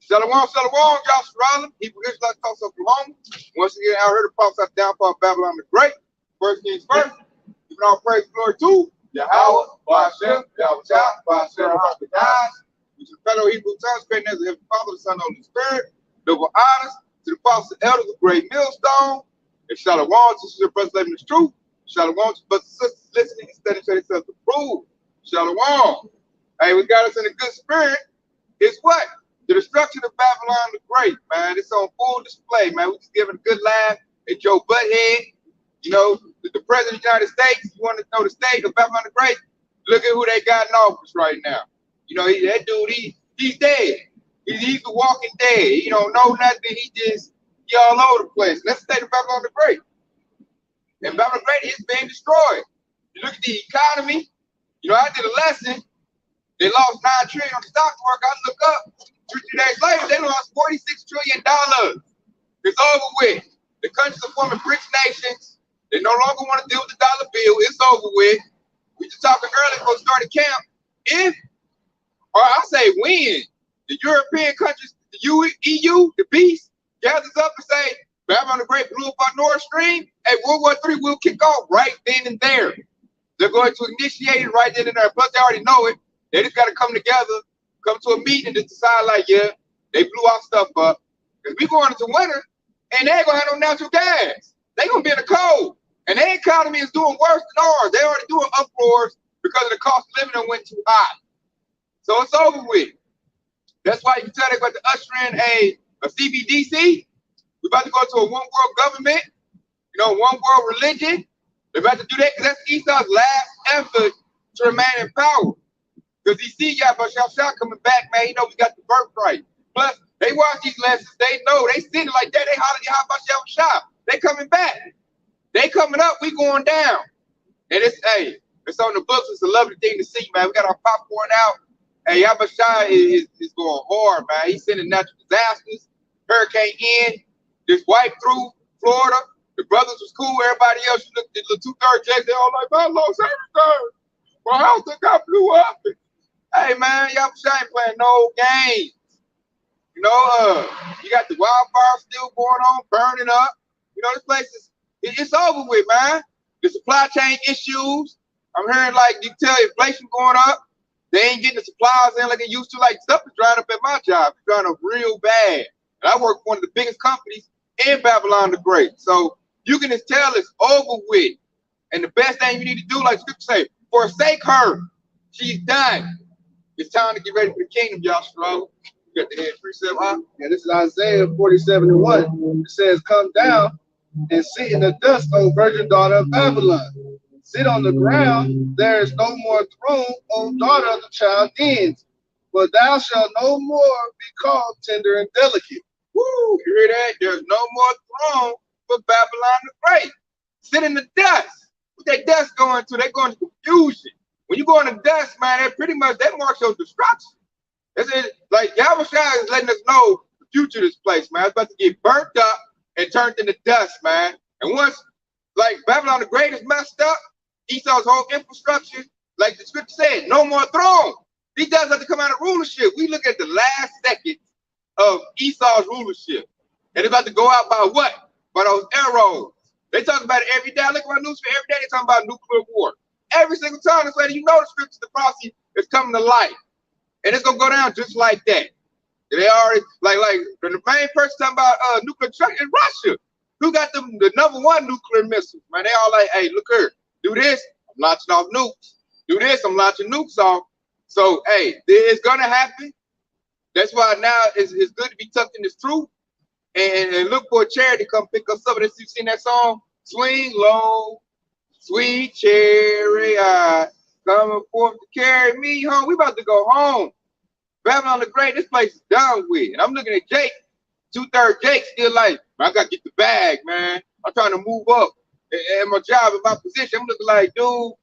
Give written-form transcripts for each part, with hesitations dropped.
Shalom, shalom, Joshua Rollins, Hebrew Israelite, Tulsa Oklahoma. Once again, I heard the prophets of the downfall of Babylon the Great. First things first, giving all praise and glory to Yahweh, Ba'ashem, Yahweh Shah, Ba'ashem, Hakadosh, which is fellow Hebrew tongues, creating as the Heavenly Father, the Son, and the Holy Spirit. Double honors to the apostles and elders of Great Millstone. And shalom to the brothers living the truth. Shalom to brothers and sisters listening and studying so themselves to prove. Shalom. Hey, we got us in a good spirit. It's what? The destruction of Babylon the Great, man. It's on full display, man. We just giving a good laugh at Joe Butthead. You know, the president of the United States, you want to know the state of Babylon the Great? Look at who they got in office right now. You know, that dude, he's dead. He's a walking dead. He don't know nothing. He all over the place. Let's stay to Babylon the Great. And Babylon the Great is being destroyed. You look at the economy. You know, I did a lesson. They lost $9 trillion on the stock market. I look up. 2 days later, they lost $46 trillion. It's over with. The countries are forming BRICS nations. They no longer want to deal with the dollar bill. It's over with. We just talking earlier before we started camp. If, or I say when, the European countries, the EU, the beast, gathers up and say, Babylon the Great blew up our Nord Stream, hey, World War III will kick off right then and there. They're going to initiate it right then and there. Plus, they already know it. They just got to come together, come to a meeting and decide like, yeah, they blew our stuff up. Because we going into winter and they ain't going to have no natural gas. They going to be in the cold. And their economy is doing worse than ours. They already doing uproars because of the cost of living that went too high. So it's over with. That's why you can tell they're going to usher in a CBDC. We're about to go to a one world government, you know, one world religion. They're about to do that because that's Esau's last effort to remain in power. Because he see Yahweh Shah coming back, man. You know we got the birthright. Plus, they watch these lessons. They know. They sitting like that. They hollering Yahweh Shah. They coming back. They coming up. We going down. And it's, hey, it's on the books. It's a lovely thing to see, man. We got our popcorn out. Hey, Yahweh Shah is going hard, man. He's sending natural disasters. Hurricane Ian just wiped through Florida. The brothers was cool. Everybody else, you look at the 2/3 J's, they all like, I lost everything. My house got blew up. Hey man, Yahweh Shah ain't playing no games. You know, you got the wildfire still going on, burning up. You know, this place is, it's over with, man. The supply chain issues. I'm hearing like you tell inflation going up. They ain't getting the supplies in like they used to. Like stuff is drying up at my job. It's drying up real bad. And I work for one of the biggest companies in Babylon the Great. So you can just tell it's over with. And the best thing you need to do, like scripture say, forsake her. She's done. It's time to get ready for the kingdom, Joshua. You got the head precept, huh? Yeah, this is Isaiah 47:1. It says, come down and sit in the dust, O virgin daughter of Babylon. Sit on the ground. There is no more throne, O daughter of the Chaldeans. For thou shalt no more be called tender and delicate. Woo, you hear that? There's no more throne for Babylon the Great. Sit in the dust. What that dust going to? They're going to confusion. When you go in the dust, man, that pretty much that marks your destruction. That's it. Like Yahweh Shah is letting us know the future of this place, man. It's about to get burnt up and turned into dust, man. And once, like Babylon the Great is messed up, Esau's whole infrastructure, like the scripture said, no more throne. He does have to come out of rulership. We look at the last seconds of Esau's rulership. And it's about to go out by what? By those arrows. They talk about it every day. I look at my newspaper every day. They talk about nuclear war. Every single time, it's like, you know, the scripture, the prophecy is coming to life. And it's going to go down just like that. They already, like the main person talking about nuclear destruction is Russia. Who got the #1 nuclear missiles, man? They all like, hey, look here, do this, I'm launching off nukes. Do this, I'm launching nukes off. So, hey, it's going to happen. That's why now it's good to be tucked in this truth and look for a charity to come pick us up. And you've seen that song, Swing Low, Sweet Chariot, coming forth to carry me home. We about to go home. Babylon the Great, this place is done with. And I'm looking at Jake, 2/3 Jake, still like, I got to get the bag, man. I'm trying to move up in my job, in my position. I'm looking like, dude,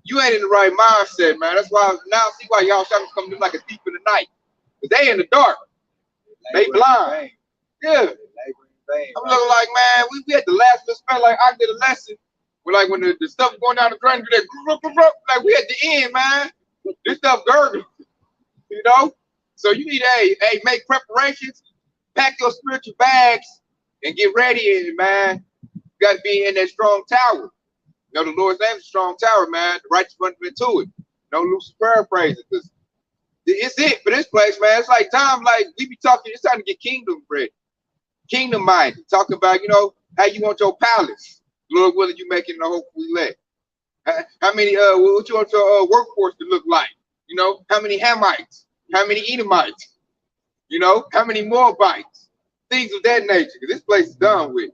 you ain't in the right mindset, man. That's why now I see why y'all trying to come in like a thief in the night. Because they in the dark. They blind. Yeah. I'm looking like, man, we had the last little spell, like I did a lesson. Like when the stuff going down the drain, like we at the end, man. This stuff gurgling, you know. So you need a make preparations, pack your spiritual bags, and get ready, man. You got to be in that strong tower. You know, the Lord's name is a strong tower, man. The righteous run into it. No loose paraphrasing, because it's it for this place, man. It's like time, like we be talking, it's time to get kingdom ready. Kingdom minded. Talking about, you know, how you want your palace. Lord willing, you make it in the hopefully let. How many, what you want your workforce to look like? You know, how many Hamites? How many Edomites? You know, how many Moabites? Things of that nature. Because this place is done with.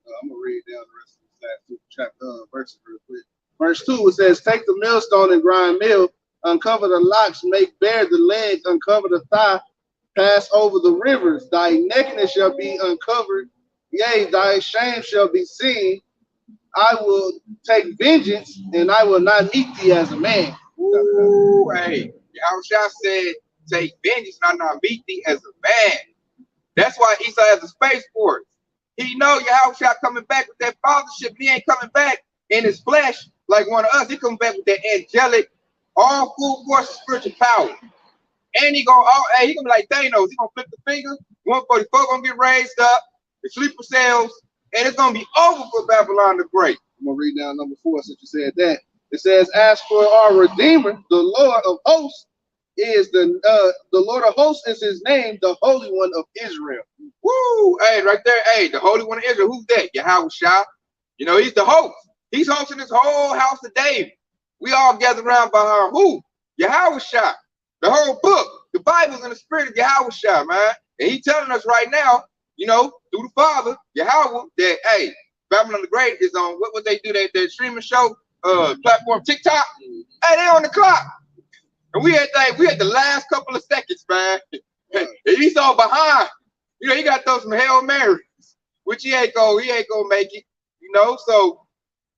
I'm going to read down the rest of the last two verses real quick. Verse 2, it says, take the millstone and grind meal, uncover the locks, make bare the legs, uncover the thigh, pass over the rivers. Thy nakedness shall be uncovered, yea, thy shame shall be seen. I will take vengeance, and I will not meet thee as a man. Ooh, hey, Yahushua said, take vengeance, and I will not meet thee as a man. That's why Esau has a space force. He know Yahushua coming back with that fathership. He ain't coming back in his flesh like one of us. He coming back with that angelic, all full force of spiritual power. And he gonna be like Thanos. He gonna flip the finger. 144 gonna get raised up. The sleeper cells, and it's gonna be over for Babylon the Great. I'm gonna read down number 4 since you said that. It says, as for our Redeemer, the Lord of hosts is the Lord of hosts is his name, the Holy One of Israel. Woo! Hey, right there. Hey, the Holy One of Israel. Who's that? Yahushua. You know, he's the host. He's hosting this whole house of David. We all gather around behind who? Yahushua. The whole book. The Bible's in the spirit of Yahushua, man. And he's telling us right now, you know, through the Father, Yahweh, that, hey, Babylon the Great is on, what would they do, that streaming show, platform TikTok? Hey, they on the clock. And we had the last couple of seconds, man. And he's all behind. You know, he got those some Hail Marys, which he ain't gonna make it, you know. So,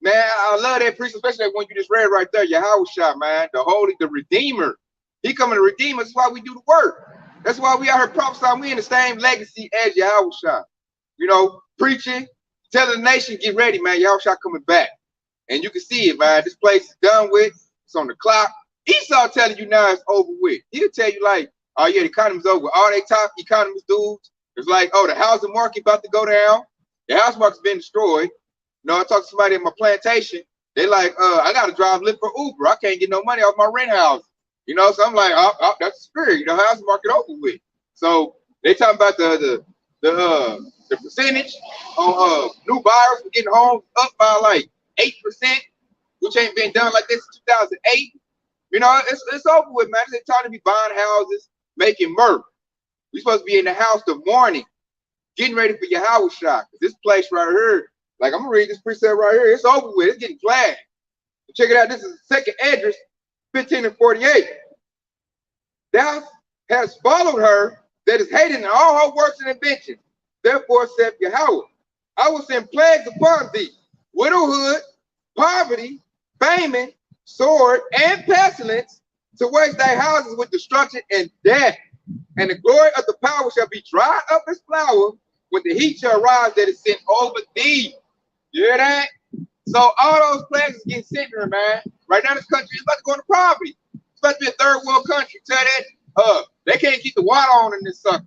man, I love that priest, especially that one you just read right there, Yahushua, man, the Holy, the Redeemer. He coming to redeem us. That's why we do the work. That's why we out here prophesying. We in the same legacy as Yahushua. You know, preaching, telling the nation, get ready, man. Yahushua coming back. And you can see it, man. This place is done with. It's on the clock. Esau telling you now it's over with. He'll tell you like, oh yeah, the economy's over. All they top economist dudes, it's like, oh, the housing market about to go down. The house market's been destroyed. You know, I talked to somebody in my plantation. They like, I gotta drive Lyft for Uber. I can't get no money off my rent house. You know, so I'm like, oh, that's the spirit. You know, housing market over with. So they talking about the percentage on new buyers for getting homes up by like 8%, which ain't been done like this since 2008. You know, it's over with, man. They're trying to be buying houses, making murder. We supposed to be in the house the morning, getting ready for Yahushua. This place right here, like I'm gonna read this precept right here. It's over with. It's getting flagged. Check it out. This is the second address, 15 and 48. Thou hast followed her that is hated in all her works and inventions. Therefore, saith Yahweh, I will send plagues upon thee, widowhood, poverty, famine, sword, and pestilence, to waste thy houses with destruction and death. And the glory of the power shall be dried up as flour when the heat shall rise that is sent over thee. You hear that? So all those plagues is getting sent here, man. Right now, this country is about to go into poverty. It's about to be a third world country. Tell that, they can't keep the water on in this sucker.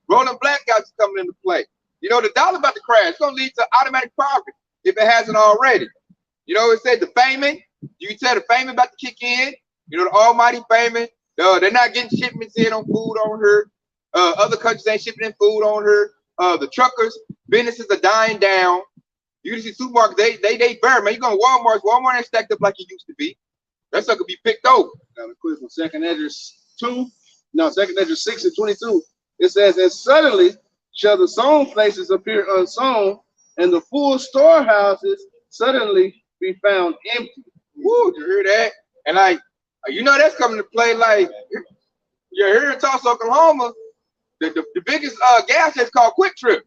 Rolling blackouts is coming into play. You know, the dollar about to crash. It's going to lead to automatic poverty if it hasn't already. You know, it said the famine. You can tell the famine about to kick in. You know, the almighty famine. They're not getting shipments in on food on her. Other countries ain't shipping in food on her. The truckers, businesses are dying down. You can see supermarkets, they bare, man. You go to Walmart ain't stacked up like it used to be. That sucker be picked over. Now, the quick one, second address 6 and 22. It says, and suddenly shall the sown places appear unsown, and the full storehouses suddenly be found empty. Woo, you hear that? And like, you know, that's coming to play. Like, you're here in Tulsa, Oklahoma. The biggest gas station called Quick Trip,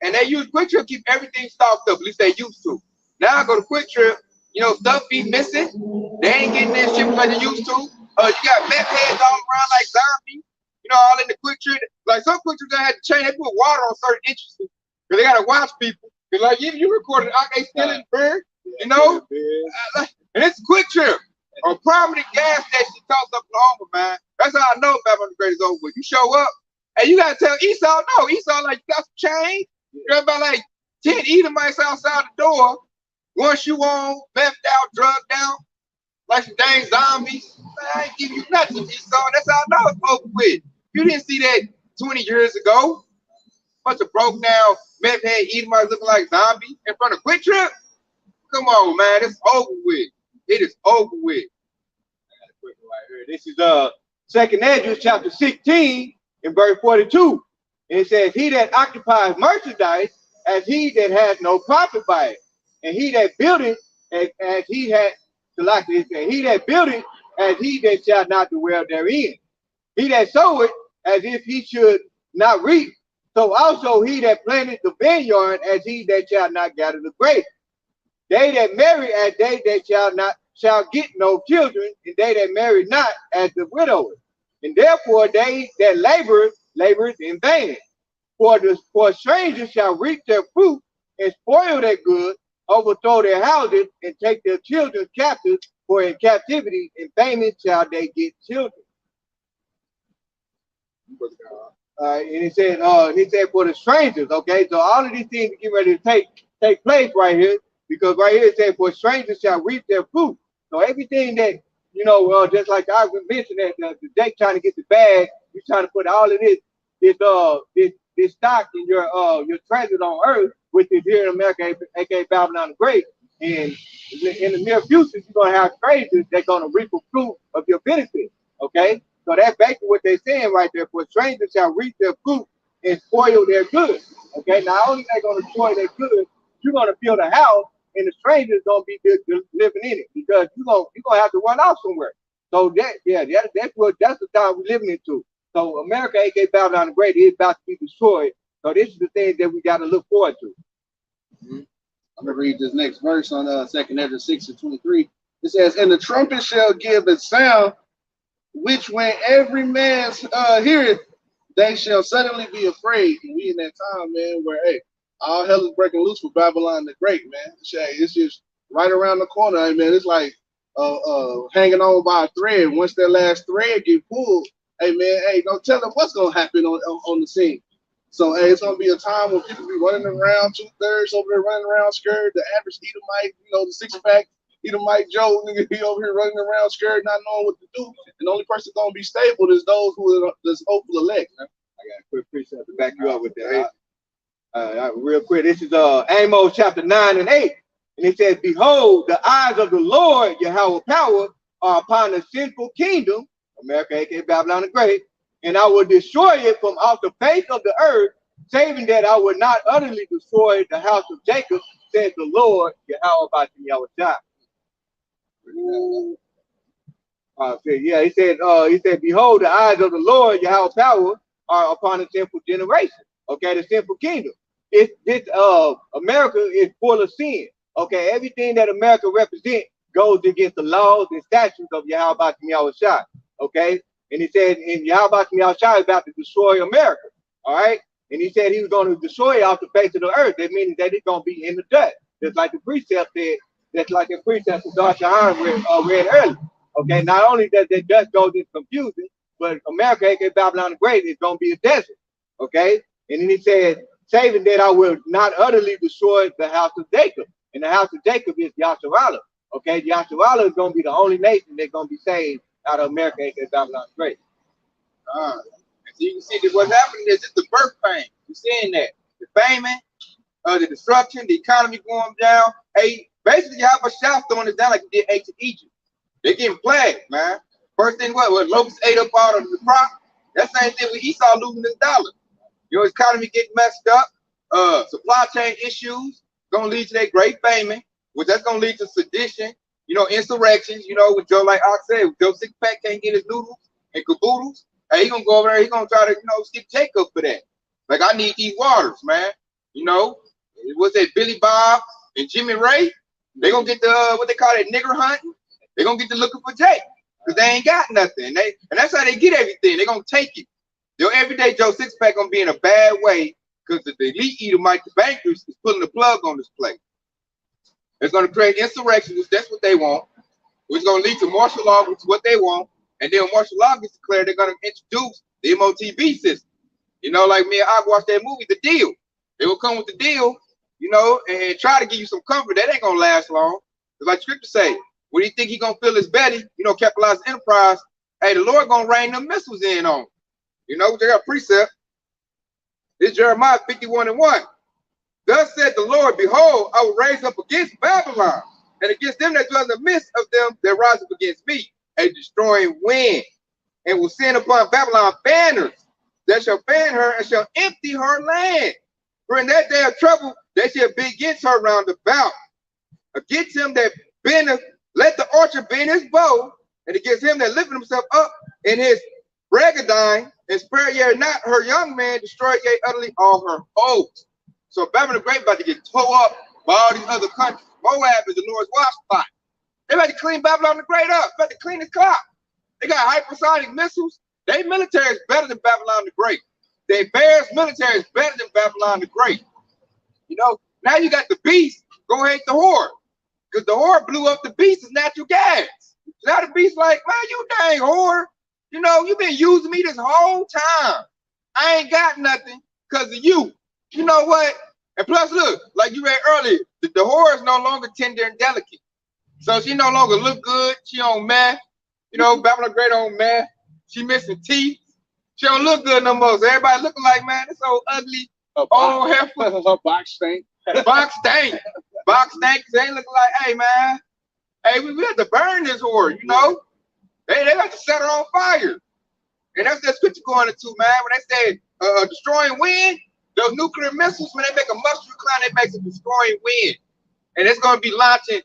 and they use Quick Trip to keep everything stocked up. At least they used to. Now I go to Quick Trip, you know, stuff be missing. They ain't getting their shipment like they used to. You got meth heads all around like zombies. You know, all in the Quick Trip. Like some Quick Trips, they had to change. They put water on certain entrances because they gotta watch people. Cause like you recorded, they still in the bird, you know. And it's Quick Trip, a prominent gas station in Tulsa, Oklahoma, man. That's how I know Babylon the Great is over with. You show up, and you gotta tell Esau, no, Esau, like, you got some change. You're about like 10 Edomites outside the door. Once you on, left out, drugged out, like some dang zombies. Man, I ain't give you nothing, Esau. That's how I know it's over with. You didn't see that 20 years ago. Bunch of broke down meth head Edomites looking like zombies in front of Quick Trip. Come on, man, it's over with. It is over with. This is 2nd Ezra chapter 16 and verse 42. And it says, he that occupies merchandise as he that has no profit by it, and he that buildeth as he had, like it says, he that buildeth as he that shall not dwell therein. He that soweth as if he should not reap, so also he that planteth the vineyard as he that shall not gather the grapes. They that marry as they that shall get no children, and they that marry not as the widowers. And therefore they that labor in vain. For strangers shall reap their fruit and spoil their goods, overthrow their houses, and take their children captive, for in captivity and famine shall they get children. And he said for the strangers, okay, so all of these things get ready to take place right here, because right here it says, for strangers shall reap their fruit. So everything that, you know, just like I mentioned that the Jake trying to get the bag, you're trying to put all of this stock in your treasures on earth, which is here in America, aka Babylon the Great. And in the near future, you're gonna have strangers that's gonna reap the fruit of your benefit. Okay, so that's basically what they're saying right there. For strangers shall reap their fruit and spoil their goods. Okay, not only they gonna spoil their goods, you're gonna build a house, and the strangers gonna be living in it, because you're gonna have to run off somewhere. So that's the time we're living into. So America, aka Babylon the Great, is about to be destroyed. So this is the thing that we got to look forward to. I'm gonna read this next verse on 2nd Ezra 6:23. It says, and the trumpet shall give a sound, which when every man heareth, they shall suddenly be afraid. And we in that time, man, where all hell is breaking loose for Babylon the Great, man. It's just right around the corner. I mean, it's like hanging on by a thread. Once that last thread get pulled, hey man, don't tell them what's gonna happen on the scene. So it's gonna be a time when people be running around 2/3 over there running around scared. The average Edomite, the 6-pack Edomite Joe, nigga, he over here running around scared, not knowing what to do. And the only person gonna be stable is those who are this hopeful elect. Man. I got a quick precept to back you up with that. Real quick, this is Amos chapter 9 and 8, and it says, behold, the eyes of the Lord Yahweh power are upon the sinful kingdom, America, aka Babylon the Great, and I will destroy it from off the face of the earth, saving that I will not utterly destroy the house of Jacob, says the Lord Yahweh Bashem Yahweh. He said, behold, the eyes of the Lord Yahweh power are upon the sinful generation. Okay, the sinful kingdom. America is full of sin. Okay, everything that America represents goes against the laws and statutes of Yahweh Bashem Yahweh. Okay, and he said, and Yahweh Bashem Yahweh is about to destroy America. All right, and he said he was going to destroy it off the face of the earth. That means that it's going to be in the dust, just like the precept said. That's like the precept of Dar Shahan read earlier. Okay, not only does the dust go into confusion, but America, aka Babylon the Great, is going to be a desert. Okay, and then he said, saving that I will not utterly destroy the house of Jacob. And the house of Jacob is Yasharallah. Okay, Yasharallah is going to be the only nation that's going to be saved out of America, aka Babylon the Great. So you can see that what's happening is just the birth pain. You're seeing that. The famine, the destruction, the economy going down. Hey, basically, you have a shop throwing it down like you did ancient Egypt. They're getting plagued, man. First thing, what locusts ate up all of the crop. That same thing with Esau losing his dollar. Your economy getting messed up. Supply chain issues gonna lead to that great famine, which that's gonna lead to sedition. Insurrections. With Joe, like Ox said, Joe 6-pack can't get his noodles and caboodles. Hey, he gonna go over there. He gonna try to skip Jacob for that. Like, I need these waters, man. What's that? Billy Bob and Jimmy Ray. They gonna get the what they call it, nigger hunting. They gonna get to looking for Jake because they ain't got nothing. And that's how they get everything. They gonna take it. Your everyday Joe 6-pack gonna be in a bad way because the elite Edomite, the bankers, is pulling the plug on this place. It's gonna create insurrection, which that's what they want. Which is gonna lead to martial law, which is what they want. And then martial law gets declared, they're going to introduce the MOTB system. You know, like me and I watched that movie, The Deal. They will come with the deal, you know, and try to give you some comfort. That ain't going to last long. Because like Scripture say, when you think he going to fill his belly, you know, capitalize enterprise, hey, the Lord going to rain them missiles in on him. You know, they got a precept. This Jeremiah 51:1. Thus said the Lord, behold, I will raise up against Babylon, and against them that dwell in the midst of them that rise up against me, a destroying wind, and will send upon Babylon banners that shall fan her and shall empty her land. For in that day of trouble, they shall be against her round about. Against him that bendeth, let the archer bend his bow, and against him that lifteth himself up in his braggadine, and spare ye not her young man, destroy ye utterly all her foes. So Babylon the Great about to get tore up by all these other countries. Moab is the Lord's watch spot. They about to clean Babylon the Great up, about to clean his clock. They got hypersonic missiles. Their military is better than Babylon the Great. Their bears military is better than Babylon the Great. You know, now you got the beast, go hate the whore. Because the whore blew up the beast's natural gas. So now the beast like, man, you dang whore. You know, you've been using me this whole time. I ain't got nothing because of you. You know what? And plus, look, like you read earlier, the whore is no longer tender and delicate. So she no longer look good. She on meth. You know, Babylon Great on meth. She missing teeth. She don't look good no more. So everybody looking like, man, this old ugly, old heifer. Her box stink. Box stank. Box stank. They ain't looking like, hey, man, hey, we have to burn this whore, you know? They got to set her on fire. And that's that scripture going into, man. When they say destroying wind, those nuclear missiles, when they make a mustard cloud, they make a destroying wind. And it's going to be launching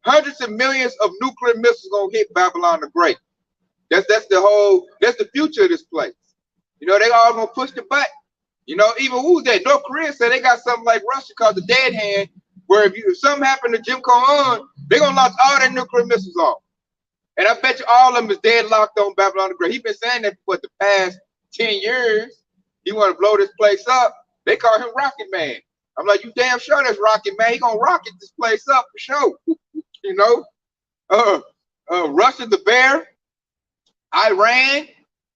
hundreds of millions of nuclear missiles going to hit Babylon the Great. That's the future of this place. You know, they all going to push the button. You know, even who's that? North Korea said they got something like Russia called the dead hand, where if something happened to Jim Jong-un, they're going to launch all their nuclear missiles off. And I bet you all of them is deadlocked on Babylon the Great. He's been saying that for the past 10 years. He want to blow this place up. They call him Rocket Man. I'm like, you damn sure that's Rocket Man. He gonna rocket this place up for sure. You know? Russia, the bear, Iran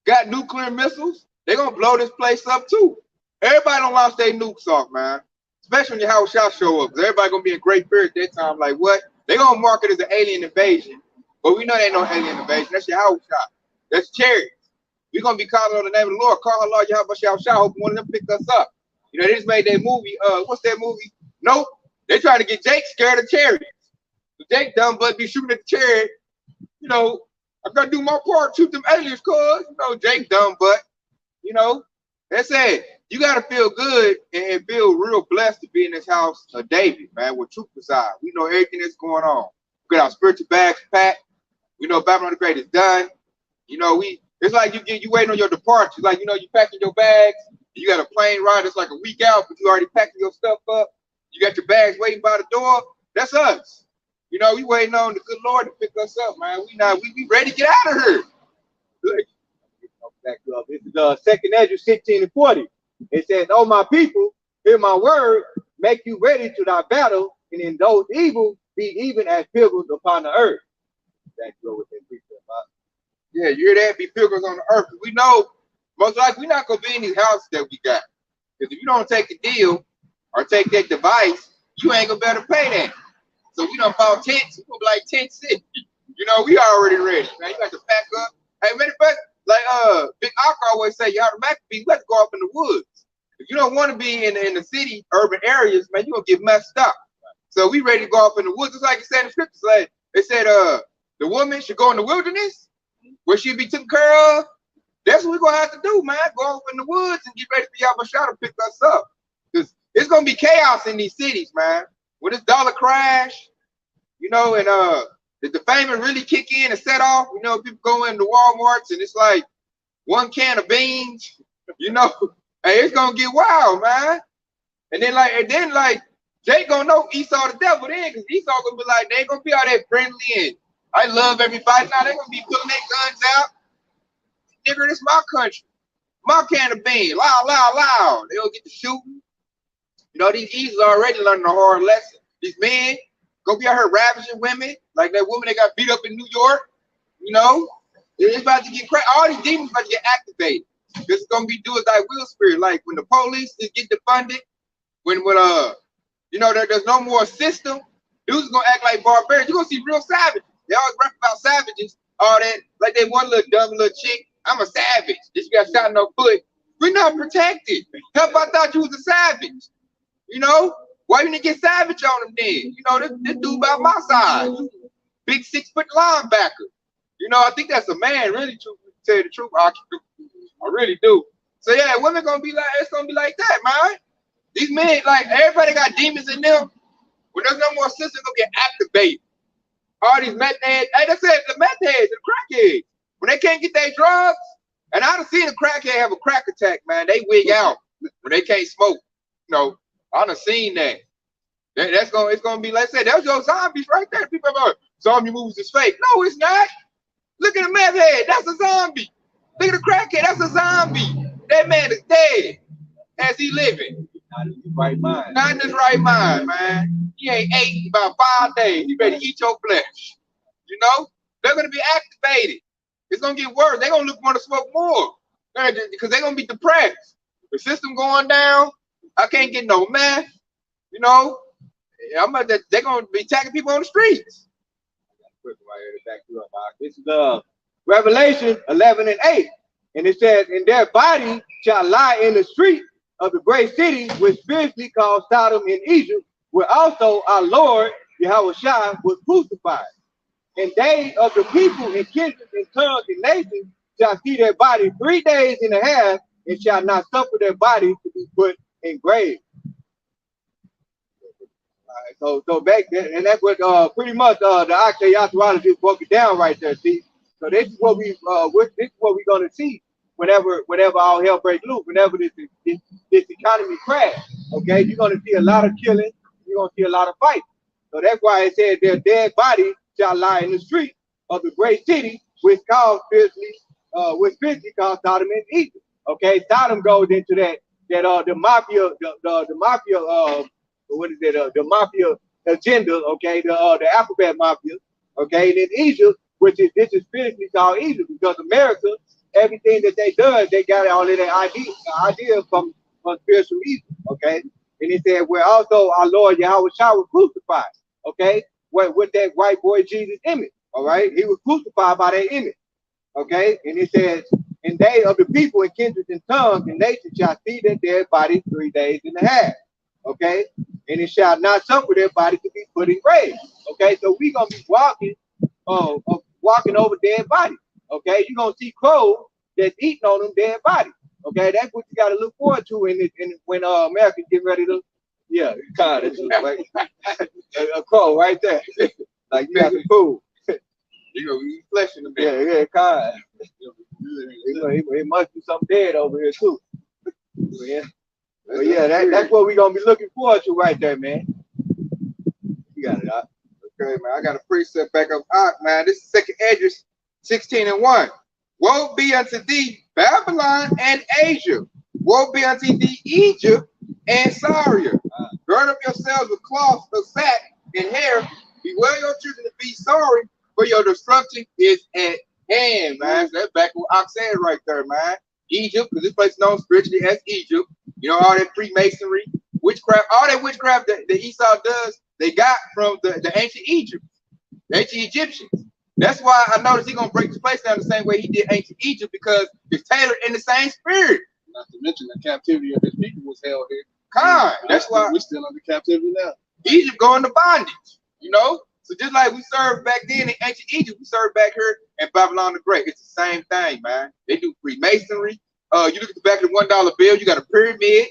got nuclear missiles. They gonna blow this place up too. Everybody don't launch their nukes off, man. Especially when your house shall show up. Because everybody gonna be in great fear at that time. Like what? They gonna mark it as an alien invasion. But we know they ain't no alien invasion. That's your house shot. That's chariots. We're gonna be calling on the name of the Lord. Call her Lord Yahweh Shah. Hope one of them pick us up. You know, they just made that movie. What's that movie? Nope. They trying to get Jake scared of chariots. So Jake dumb but be shooting at the chariot. You know, I gotta do my part, shoot them aliens, cuz. You know, Jake dumb butt. You know, that's it. You gotta feel good and feel real blessed to be in this house of David, man, with truth reside. We know everything that's going on. We got our spiritual bags packed. We know Babylon the Great is done. You know, it's like you waiting on your departure. Like, you know, you packing your bags. You got a plane ride. It's like a week out, but you already packing your stuff up. You got your bags waiting by the door. That's us. You know, we waiting on the good Lord to pick us up, man. We ready to get out of here. Back up. This is 2nd Ezra 16:40. It says, "Oh my people, hear my word, make you ready to thy battle, and in those evil be even as pilgrims upon the earth." That's what they preach about. Yeah, you hear that? Be pilgrims on the earth. We know most likely we're not gonna be in these houses that we got. Because if you don't take the deal or take that device, you ain't gonna be able to pay that. So we done bought tents. We're gonna be like tent city. You know, we already ready. Man, you got to pack up. Hey, matter of fact, like Big Ak always say, y'all we have to go off in the woods. If you don't want to be in the city, urban areas, man, you're gonna get messed up. So we ready to go off in the woods. Just like it said in the scriptures, like it said the woman should go in the wilderness where she'd be taken care of. That's what we're gonna have to do, man. Go off in the woods and get ready for Yahweh Shah to pick us up. Because it's gonna be chaos in these cities, man. When this dollar crash, you know, and did the famine really kick in and set off? You know, people go into Walmarts and it's like one can of beans, you know. Hey, it's gonna get wild, man. And then like Jake gonna know Esau the devil then, because Esau gonna be like, they ain't gonna be all that friendly and I love everybody. Now they gonna be pulling their guns out. Nigga, this my country. My can of beans. Loud, loud, loud. They don't get to shooting. You know, these E's already learning a hard lesson. These men gonna be out here ravaging women, like that woman that got beat up in New York, you know. It's about to get crazy. All these demons about to get activated. This is gonna be do as thy will spirit. Like when the police is get defunded, when you know there's no more system, dudes gonna act like barbarians. You're gonna see real savages. They always rap about savages, all that, like they one little dumb little chick. I'm a savage. This got shot in the foot. We're not protected. How about I thought you was a savage? You know? Why you didn't get savage on him then? You know, this dude about my size. Big 6 foot linebacker. You know, I think that's a man, really, to tell you the truth. I really do. So yeah, women gonna be like, it's gonna be like that, man. These men, like everybody got demons in them. When there's no more system, gonna get activated. All these meth heads, hey, that's it, the meth heads, the crackheads. When they can't get their drugs, and I done seen a crackhead have a crack attack, man. They wig out when they can't smoke. You know, I done seen that. It's gonna be, like I said, that's your zombies right there. People are like, zombie movies is fake. No, it's not. Look at the meth head, that's a zombie. Look at the crackhead, that's a zombie. That man is dead as he living. Not in his right mind. Not in his right mind, man. He ain't ate in about 5 days. You better eat your flesh. You know? They're gonna be activated. It's gonna get worse. They're gonna want to smoke more. Because they're gonna be depressed. The system going down. I can't get no meth. You know? They're gonna be attacking people on the streets. Right here to back you up, Mark. This is Revelation 11 and 8. And it says, and their body shall lie in the street of the great city, which spiritually called Sodom in Egypt, where also our Lord Yahushua was crucified. And they of the people and kindreds and tongues and nations shall see their body 3 days and a half, and shall not suffer their bodies to be put in graves. So back then, and that's what pretty much the archaeologists broke it down right there. See, so this is what we're gonna see whenever all hell breaks loose. Whenever this economy crash, okay, you're gonna see a lot of killing. You're gonna see a lot of fighting. So that's why it said their dead bodies shall lie in the street of the great city, which spiritually called Sodom and Egypt. Okay, Sodom goes into the mafia, the mafia. What is it? The mafia agenda, okay? The alphabet mafia, okay? And in Egypt, this is spiritually called Egypt, because America, everything that they done, they got all of their idea from spiritual Egypt, okay? And it said, where also our Lord Yahushua was crucified, okay? With that white boy Jesus image, all right? He was crucified by that image, okay? And it says, and they of the people and kindreds and tongues and nations shall see their dead bodies 3 days and a half. Okay, and it shall not suffer their body to be put in graves. Okay, so we're gonna be walking over dead bodies. Okay, you're gonna see crows that's eating on them dead bodies. Okay, that's what you gotta look forward to when America get ready to, yeah, kind of like a crow right there, like you got some food. You know, we eat flesh in the bed. Yeah, kind. It must be something dead over here too. Yeah. But yeah, that's what we're gonna be looking forward to right there, man. You got it, Doc. Okay, man. I got a precept back up, man. This is 2nd Esdras 16 and 1. Woe be unto thee, Babylon and Asia. Woe be unto thee, Egypt and Syria. Gird up yourselves with cloths of sack and hair. Beware your children to be sorry, for your destruction is at hand, man. So that's back what I said right there, man. Egypt, because this place is known spiritually as Egypt. You know, all that Freemasonry, witchcraft, all that witchcraft that Esau does, they got from the ancient Egypt, the ancient Egyptians. That's why I noticed he's going to break this place down the same way he did ancient Egypt, because it's tailored in the same spirit. Not to mention the captivity of his people was held here. That's why we're still under captivity now. Egypt going to bondage, you know? So just like we served back then in ancient Egypt, we serve back here in Babylon the Great. It's the same thing, man. They do Freemasonry. You look at the back of the $1 bill, you got a pyramid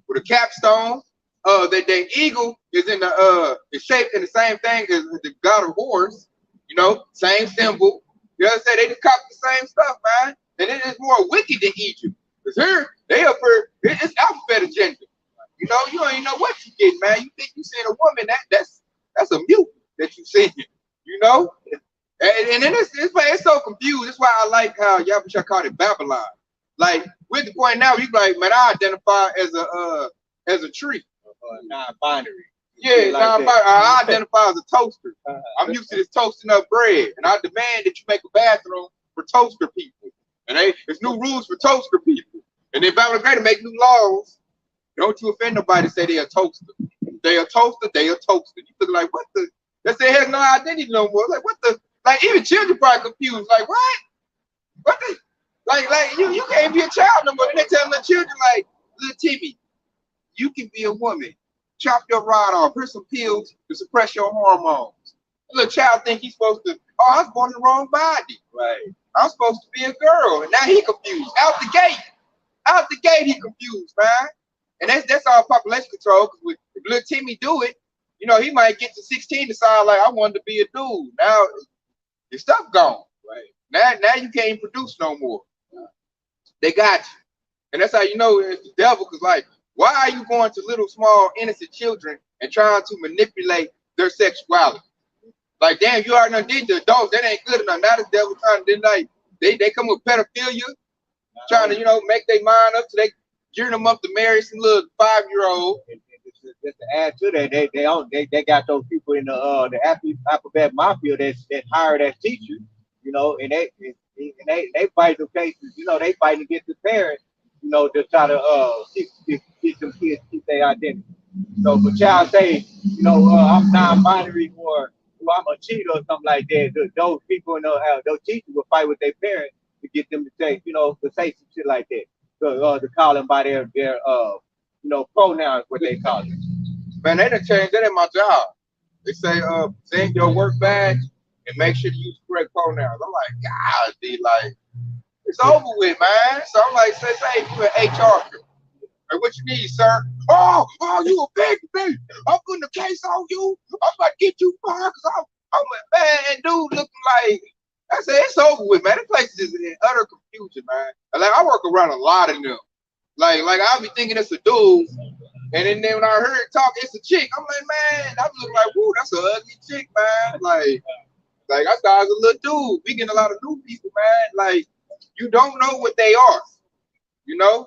with a capstone. That eagle is in is shaped in the same thing as the god of horse, you know, same symbol. You know what I'm saying? They just copy the same stuff, man. And it is more wicked than Egypt. Because here, they up for it's alphabet agenda. You know, you don't even know what you get, man. You think you seeing a woman, that's a mute that you seeing, you know? And then it's so confused. That's why I like how Yahushua called it Babylon. Like, we're at the point now, you like, man, I identify as a tree. Non-binary. Yeah, like I identify as a toaster. I'm used to this toasting up bread, and I demand that you make a bathroom for toaster people. And it's new rules for toaster people. And then Babylon Great to make new laws. Don't you offend nobody, say they a toaster. They a toaster, they a toaster. You look like, what the? They say has no identity no more. Like, what the? Like, even children probably confused. Like, what? What the? Like you can't be a child no more. And they tell the children, like, little Timmy, you can be a woman. Chop your rod off. Here's some pills to suppress your hormones. The little child think he's supposed to, oh, I was born in the wrong body. Right. I'm supposed to be a girl. And now he confused. Out the gate, he confused, man. And that's all population control. Because if little Timmy do it, you know, he might get to 16 decide like I wanted to be a dude. Now your stuff gone. Right. Now you can't produce no more. They got you. And that's how you know it's the devil, because like, why are you going to little small innocent children and trying to manipulate their sexuality? Like, damn, you already done did the adults, that ain't good enough. Now the devil trying to, like, they come with pedophilia, trying to, you know, make their mind up so they gearing them up to marry some little 5-year-old. Just to add to that, they got those people in the alphabet mafia that hired as teachers, you know, and they fight the cases, you know, they fighting against the parents, you know, to try to teach them kids keep their identity. So if a child say, you know, I'm non-binary or I'm a cheater or something like that, those people in those teachers will fight with their parents to get them to say, you know, to say some shit like that. So to call them by their you know, pronouns, what they call it. Man, they done changed that in my job. They say, send your work badge and make sure to use correct pronouns. I'm like, God, dude, like, it's over with, man. So I'm like, say you an HR. Hey, what you need, sir? Oh, you a big thing. I'm putting the case on you. I'm about to get you fired because I'm a man, and dude looking like, I said, it's over with, man. This place is in utter confusion, man. Like, I work around a lot of them. Like I'll be thinking it's a dude, and then when I heard it talk, it's a chick. I'm like, man, I'm looking like, woo, that's an ugly chick, man. Like I thought it was a little dude. We getting a lot of new people, man. Like, you don't know what they are, you know?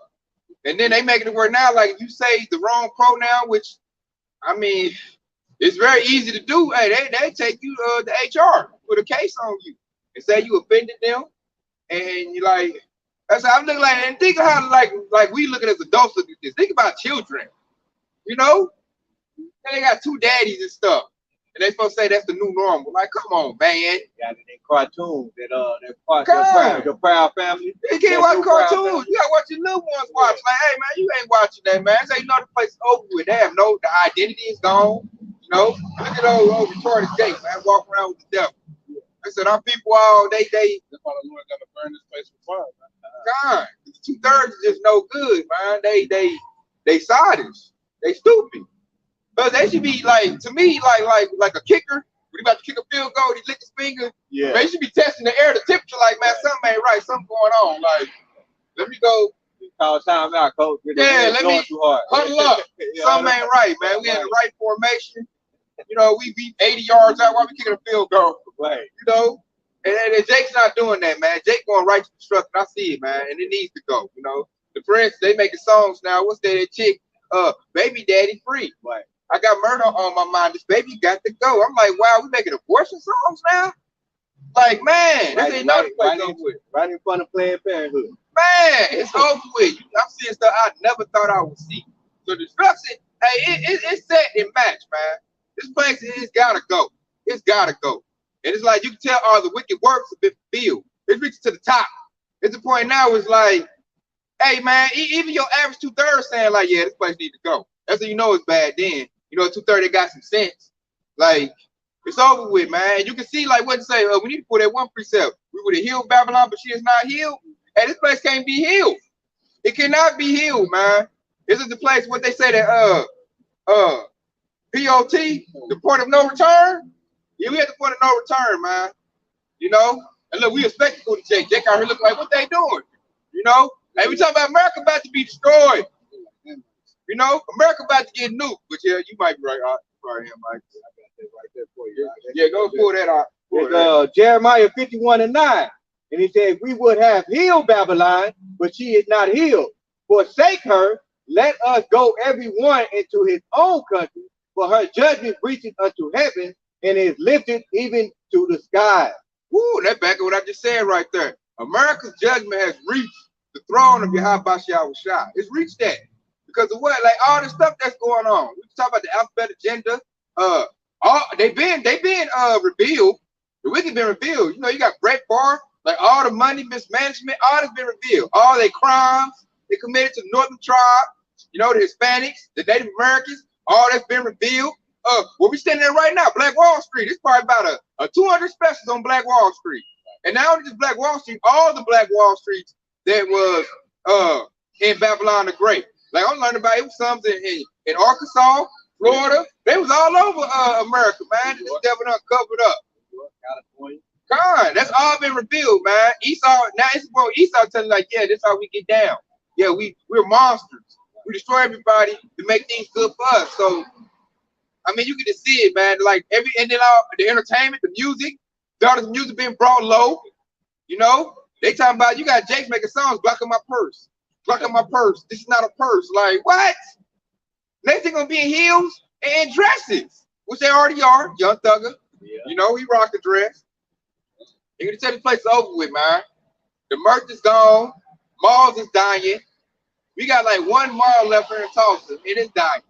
And then they making it work now, like, if you say the wrong pronoun, which, I mean, it's very easy to do. Hey, they take you to HR, put a case on you, and say you offended them, and you like, that's how I'm looking like, and think of how, like we looking as adults look at this. Think about children, you know? They got 2 daddies and stuff. And they supposed to say that's the new normal. Like, come on, man. Yeah, they cartoons the Proud Family. You can't watch cartoons. You gotta watch your little ones watch. Like, hey, man, you ain't watching that, man. So you know the place is over with. They have the identity is gone. You know, look at old retarded Jake, man, walk around with the devil. I said, our people that's why the Lord gotta burn this place with fire. God, 2/3 is just no good, man. They sadists. They stupid. But they should be like, to me, like a kicker. When he about to kick a field goal, he lick his finger. Yeah. They should be testing the air, the temperature. Like, man, something ain't right. Something going on. Like, let me go. Call time out, coach. Yeah, let me huddle up. Something ain't right, man. We in the right formation. You know, we beat 80 yards out while we kicking a field goal. Right. You know, and Jake's not doing that, man. Jake going right to the structure. I see it, man, and it needs to go. You know, the Prince, they making songs now. What's that chick? Baby Daddy Free. Right. I got murder on my mind. This baby got to go. I'm like, wow, we making abortion songs now? Like, man, this ain't nothing over with. Right in front of Planned Parenthood. Man, it's over with. I'm seeing stuff I never thought I would see. So destruction, hey, it's set and match, man. This place, it's gotta go. It's gotta go. And it's like, you can tell all the wicked works have been fulfilled. It's reaching to the top. It's the point now, it's like, hey, man, even your average 2/3 saying like, yeah, this place need to go. That's how you know it's bad then. You know, 2/3 they got some sense. Like, it's over with, man. You can see, like, what to say, we need to put that one precept. We would have healed Babylon, but she is not healed. Hey, this place can't be healed. It cannot be healed, man. This is the place, what they say, that, POT, the point of no return. Yeah, we had the point of no return, man. You know? And look, we expect to go to Jake. Jake out here looking like, what they doing? You know? Hey, we talking about America about to be destroyed. You know, America about to get nuked. But yeah, you might be right. Sorry, Mike. I got that right there for you. Yeah, go pull that out. It's Jeremiah 51:9. And he said, we would have healed Babylon, but she is not healed. Forsake her, let us go every one into his own country, for her judgment reaches unto heaven and is lifted even to the sky. Woo, that back of what I just said right there. America's judgment has reached the throne of Yahweh Shah. It's reached that. Because of what? Like all the stuff that's going on. We talk about the alphabet agenda. They've been revealed. The wicked been revealed. You know, you got Brett Favre, like all the money mismanagement, all that's been revealed. All their crimes they committed to the Northern tribe, you know, the Hispanics, the Native Americans, all that's been revealed. Where we standing there right now, Black Wall Street. It's probably about a 200 specials on Black Wall Street. And not only just Black Wall Street, all the Black Wall Streets that was in Babylon the Great. Like I'm learning about it was some in Arkansas, Florida. They was all over America, man. This devil done covered up. God, that's all been revealed, man. Esau, now it's about Esau telling like, yeah, this is how we get down. Yeah, we're monsters. We destroy everybody to make things good for us. So I mean, you get to see it, man. Like and then all the entertainment, the music, the music being brought low. You know, they talking about you got Jakes making songs, blocking my purse. Blocking my purse. This is not a purse. Like, what? Next thing gonna be in heels and dresses, which they already are. Young Thugger. Yeah. You know, he rocked the dress. You're gonna tell the place is over with, man. The merch is gone. Malls is dying. We got like one mall left here in Tulsa. It is dying.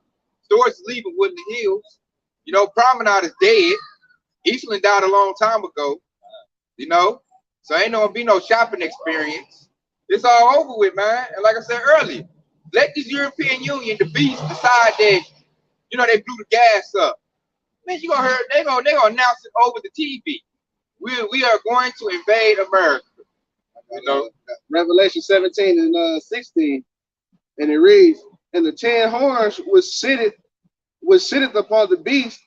Stores is leaving Woodland Hills. You know, Promenade is dead. Eastland died a long time ago. You know, so ain't gonna be no shopping experience. It's all over with, man. And like I said earlier, let this European Union, the beast, decide that, you know, they blew the gas up. Man, you gonna hear they gonna announce it over the TV. We are going to invade America. You know, Revelation 17 and 16, and it reads, "And the 10 horns which sitteth upon the beast,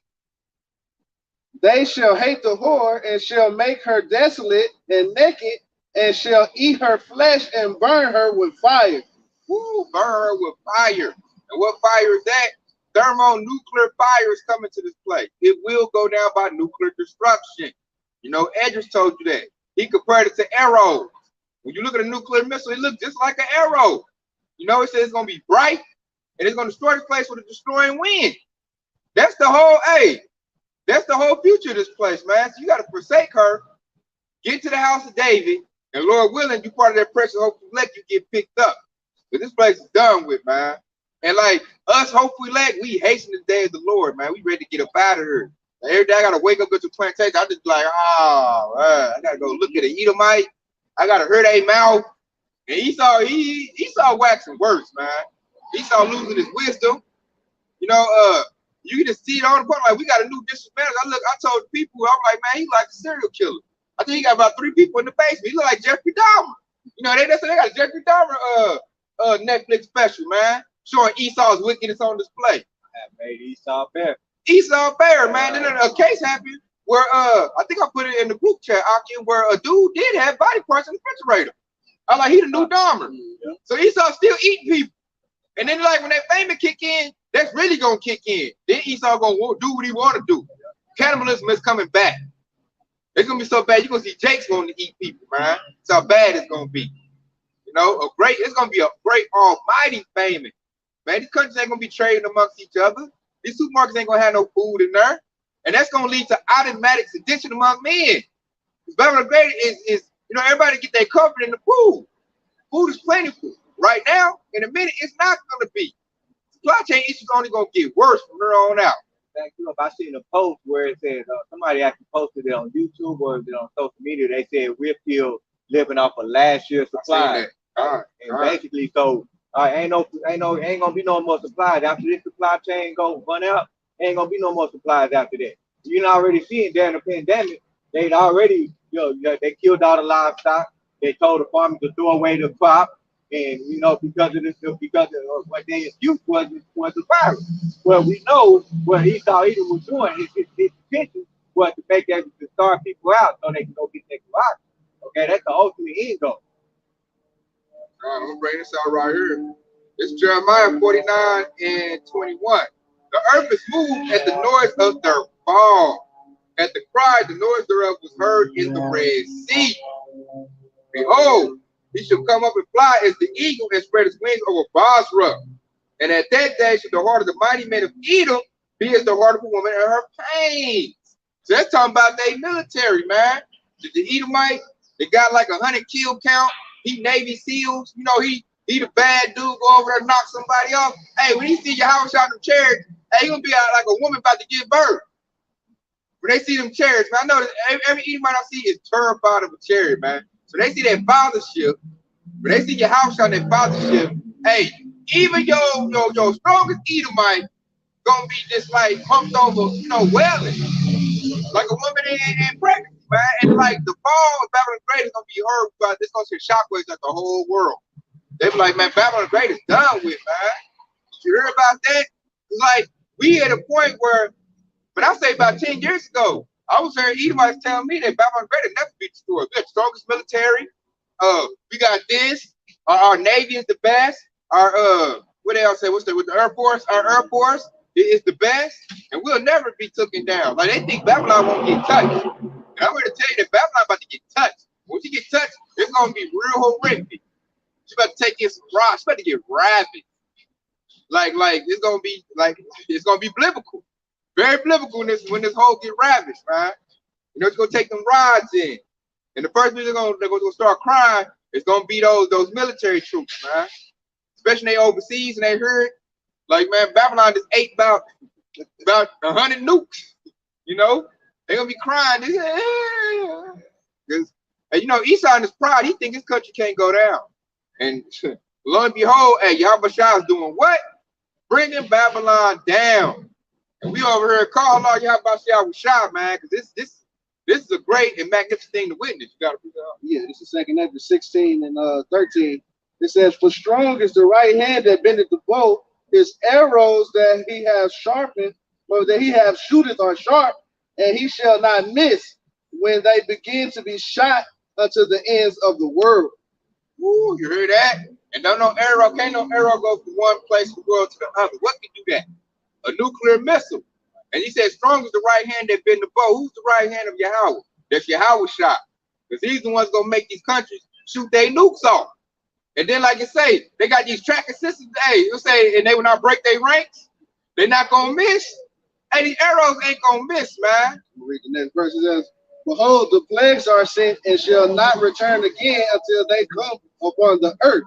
they shall hate the whore, and shall make her desolate and naked, and shall eat her flesh and burn her with fire." Woo, burn her with fire. And what fire is that? Thermonuclear fire is coming to this place. It will go down by nuclear destruction. You know, Edris told you that. He compared it to arrows. When you look at a nuclear missile, it looks just like an arrow. You know, it says it's going to be bright, and it's going to destroy the place with a destroying wind. That's the whole, that's the whole future of this place, man. So you got to forsake her, get to the house of David, and Lord willing, you part of that precious hope elect, you get picked up. But this place is done with, man. And like us, hopefully elect, we hasten the day of the Lord, man. We ready to get up out of here. Every day I gotta wake up, go to plantation. I just like, oh, I gotta go look at an Edomite. I gotta hear their mouth. And Esau waxing worse, man. Esau losing his wisdom. You know, you can just see it on the point. Like, we got a new district manager. I told people, I'm like, man, he like a serial killer. I think he got about 3 people in the basement. He look like Jeffrey Dahmer. You know, they got a Jeffrey Dahmer Netflix special, man, showing Esau's wickedness on display. That made Esau bear. Esau bear, man. Then a case happened where I think I put it in the group chat, Aki, where a dude did have body parts in the refrigerator. I like, he the new Dahmer. Yeah. So Esau still eating people. And then like when that famine kick in, that's really gonna kick in. Then Esau gonna do what he want to do. Cannibalism is coming back. It's gonna be so bad. You're gonna see Jake's going to eat people, man. That's how bad it's gonna be. You know, it's gonna be a great almighty famine. Man, these countries ain't gonna be trading amongst each other. These supermarkets ain't gonna have no food in there. And that's gonna lead to automatic sedition among men. Because Babylon the Great is, you know, everybody get their comfort in the food. Food is plentiful. Right now, in a minute, it's not gonna be. Supply chain issues only gonna get worse from here on out. I seen a post where it says somebody actually posted it on YouTube or it on social media. They said we're still living off of last year's supply. Basically, so ain't gonna be no more supplies after this supply chain go run out. Ain't gonna be no more supplies after that. You already seeing during the pandemic, they'd already, they killed all the livestock. They told the farmers to throw away the crop. And because of what their excuse was the virus. Well, we know what Esau Edom was doing. His intention was to make to start people out so they can go get their rock. Okay, that's the ultimate end goal. I'm gonna bring this out right here. It's Jeremiah 49 and 21. The earth is moved at the noise of their fall. At the cry, the noise thereof was heard in the Red Sea. Behold, he shall come up and fly as the eagle and spread his wings over Basra. And at that day shall the heart of the mighty men of Edom be as the heart of a woman in her pains. So that's talking about their military, man. The Edomite, they got like 100 kill count. He Navy SEALs. You know, he the bad dude, go over there and knock somebody off. Hey, when he see your house out in the chariots, hey, he gonna be like a woman about to give birth. When they see them chariots, man, I know every Edomite I see is terrified of a chariot, man. So they see that fathership. When they see your house out that fathership, hey, even your strongest Edomite gonna be just like humped over, you know, wailing like a woman in pregnancy, man. And like the fall of Babylon the Great is gonna be heard, but this gonna send shockwaves at the whole world. They be like, man, Babylon the Great is done with, man. Did you hear about that? It's like we at a point where, but I say about 10 years ago, I was hearing Edomites telling me that Babylon the Great will never be destroyed. We got the strongest military. We got this. Our Navy is the best. Our what else say? With the Air Force? Our Air Force is the best, and we'll never be taken down. Like they think Babylon won't get touched. And I'm here to tell you that Babylon about to get touched. Once you get touched, it's gonna be real horrific. She's about to take in some rocks. She's about to get ravaged. Like it's gonna be biblical, very biblical when this whole get ravaged, man. You know, it's gonna take them rods in, and the first people they're gonna start crying. It's gonna be those military troops, man. Especially they overseas and they heard, like, man, Babylon just ate about 100 nukes. You know, they're gonna be crying. Because, you know, Esau in his pride, he think his country can't go down. And lo and behold, hey, Yahweh Shah is doing what? Bringing Babylon down. And we over here call Allah Yahweh Shah, man, because this is a great and magnificent thing to witness. You gotta figure out. Yeah, this is 2nd Ezra 16 and 13. It says, for strong is the right hand that bendeth the bow, his arrows that he has sharpened, or that he have shooteth are sharp, and he shall not miss when they begin to be shot unto the ends of the world. Ooh, you hear that? And can't no arrow go from one place of the world to the other. What can do that? A nuclear missile. And he said, strong is the right hand that bend the bow. Who's the right hand of Yahweh? That's Yahweh Shah. Because he's the ones gonna make these countries shoot their nukes off. And then, like you say, they got these tracking systems. Hey, you say, and they will not break their ranks. They're not gonna miss. Hey, these arrows ain't gonna miss, man. Read the next verse. It says, behold, the plagues are sent and shall not return again until they come upon the earth.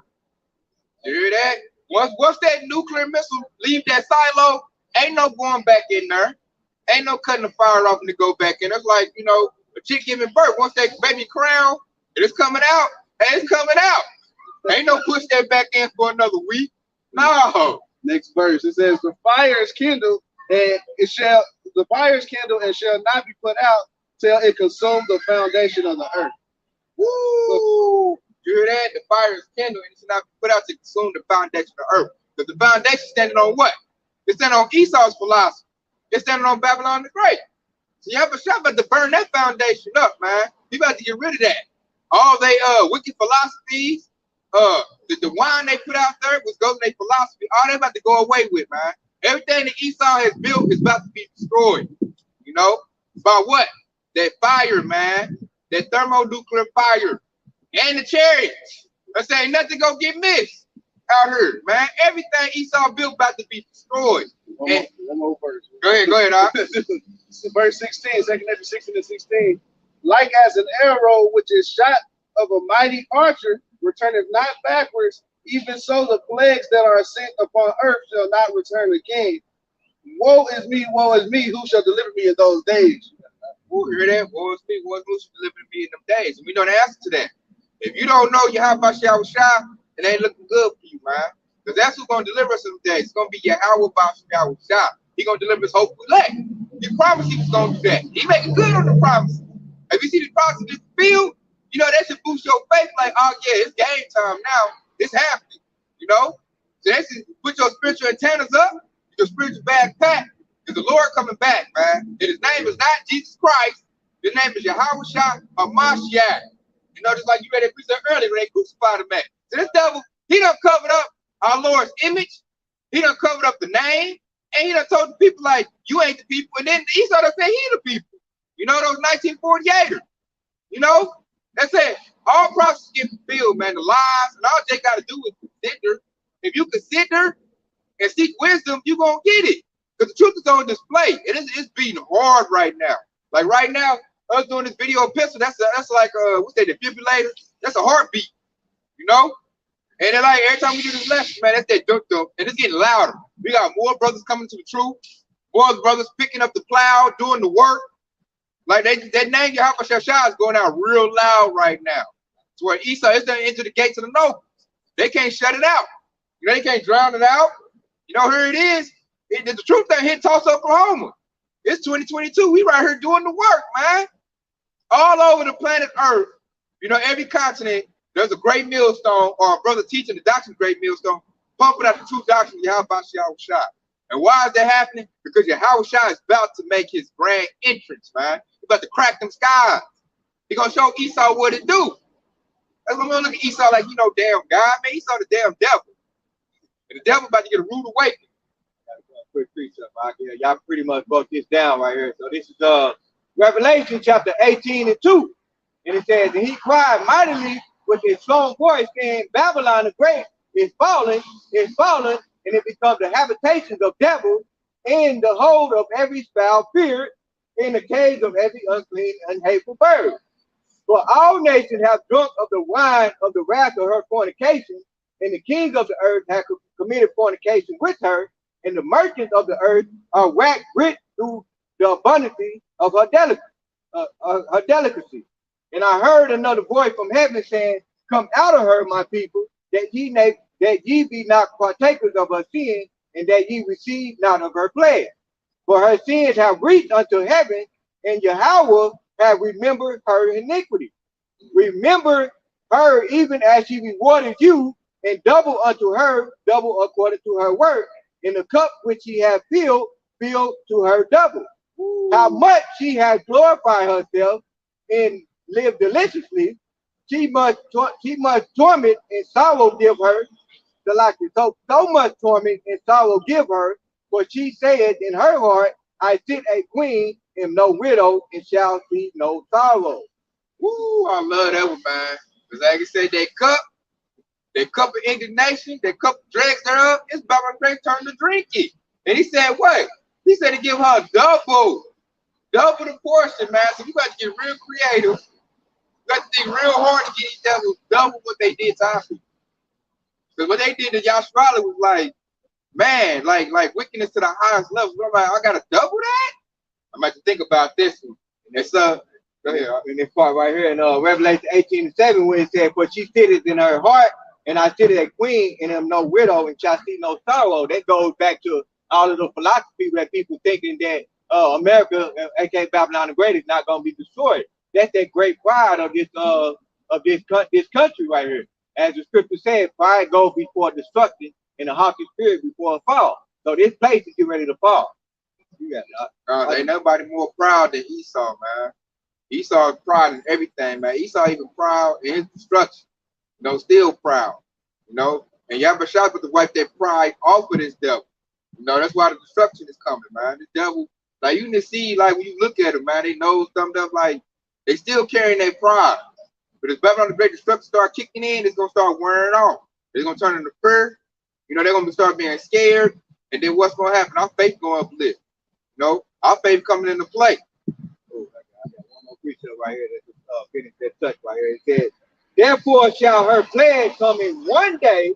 You hear that? Once that nuclear missile leave that silo, ain't no going back in there. Ain't no cutting the fire off and to go back in. It's like, you know, a chick giving birth. Once that baby crown, it's coming out. Hey, it's coming out. Ain't no push that back in for another week. No. Next verse. It says, the fire is kindled and shall not be put out till it consume the foundation of the earth. Woo! You hear that? The fire is kindled and it should not be put out to consume the foundation of the earth. Because the foundation is standing on what? It's standing on Esau's philosophy. It's standing on Babylon the Great. So you have a shot about to burn that foundation up, man. You about to get rid of that. All they wicked philosophies, the wine they put out there, which goes in their philosophy, all they about to go away with, man. Everything that Esau has built is about to be destroyed. You know? By what? That fire, man. That thermonuclear fire. And the chariots. I say nothing gonna get missed out here, man. Everything Esau built about to be destroyed. One more verse. Go ahead, Doc. Verse 16, 2nd Ezra 16 and 16. Like as an arrow which is shot of a mighty archer, returneth not backwards, even so the plagues that are sent upon earth shall not return again. Woe is me, who shall deliver me in those days? Ooh, you hear that? Woe is me, who shall deliver me in them days? And we know the answer to that. If you don't know Yahweh Shah, it ain't looking good for you, man. Because that's who's going to deliver us in them days. It's going to be Yahweh Shah. He's going to deliver us hopefully elect. He promised he was going to do that. He making good on the promise. If you see the promise in the field, you know, that should boost your faith. Like, oh, yeah, it's game time now. It's happening, you know? So that's put your spiritual antennas up, your spiritual backpack, because the Lord coming back, man. And his name is not Jesus Christ. His name is Yahweh Shah or Mashiach. You know, just like you read that precept earlier when they crucified him at. So this devil, he done covered up our Lord's image. He done covered up the name. And he done told the people, like, you ain't the people. And then Esau done say he the people. You know, those 1948ers. You know? That's it. All prophecies get fulfilled, man. The lies. And all they got to do is consider. If you consider and seek wisdom, you're going to get it. Because the truth is on display. It's beating hard right now. Like right now, us doing this video epistle, that's like what's that, defibrillator? That's a heartbeat, you know? And then like every time we do this lesson, man, that's that dunk dunk, and it's getting louder. We got more brothers coming to the truth, more brothers picking up the plow, doing the work. Like that name Yahweh Shashai is going out real loud right now. It's where Esau is done into the gates of the nobles. They can't shut it out. You know, they can't drown it out. You know, here it is. The truth that hit Tulsa, Oklahoma. It's 2022. We right here doing the work, man. All over the planet Earth, you know, every continent, there's a great millstone or a brother teaching the doctrine of great millstone, pumping out the true doctrine of Yahweh Shai. And why is that happening? Because Yahweh Shai is about to make his grand entrance, man. He's about to crack them skies. He's going to show Esau what it do. That's when we look at Esau like, you know, damn God, man. Esau the damn devil. And the devil about to get a rude awakening. Quick precept, y'all pretty much broke this down right here. So this is Revelation chapter 18 and 2. And it says, and he cried mightily with his strong voice, saying, Babylon the great is fallen, and it becomes the habitations of devils, and the hold of every foul spirit, in the cage of every unclean and hateful bird. For all nations have drunk of the wine of the wrath of her fornication, and the kings of the earth have committed fornication with her, and the merchants of the earth are waxed rich through the abundance of her delicacy. And I heard another voice from heaven saying, Come out of her, my people, that ye be not partakers of her sin, and that ye receive not of her plague. For her sins have reached unto heaven, and Yahweh have remembered her iniquity. Remember her even as she rewarded you, and double unto her, double according to her work. In the cup which she has filled to her double. Ooh. How much she has glorified herself and lived deliciously, she must torment and sorrow give her. So much torment and sorrow give her, for she said in her heart, I sit a queen, am no widow, and shall see no sorrow. Woo, I love that one, man. Because like I said, that cup of indignation, that cup drags her up, it's about my great turn to drink it. And he said, what? He said to give her double the portion, man. So you got to get real creative. You got to think real hard to get these devils double what they did to our people. Because what they did to Yahshua was like, man, like wickedness to the highest level. I'm like, I got to double that? I'm about to think about this one. And it's go ahead. In this part right here in Revelation 18 and 7, where it said, For she sitteth in her heart, and I sit a queen, and am no widow, and shall see no sorrow. That goes back to all of the philosophy that people thinking that America, aka Babylon the Great, is not going to be destroyed. That's that great pride of this country right here. As the scripture said, pride goes before destruction, and the haughty spirit before a fall. So this place is getting ready to fall. You got it. Ain't nobody more proud than Esau, man. Esau is proud in everything, man. Esau even proud in his destruction. You know, still proud. You know, and Yahshua put to wipe that pride off of this devil. You know, that's why the destruction is coming, man. The devil, like you can see, like when you look at them, man, they nose thumbed up, like they still carrying their pride. But as Babylon the Great destruction start kicking in, it's gonna start wearing off. It's gonna turn into fear. You know, they're gonna start being scared, and then what's gonna happen? Our faith gonna uplift. You know, our faith coming into play. Oh, I got one more precept right here that's finish that touch right here. It says, Therefore shall her plague come in one day,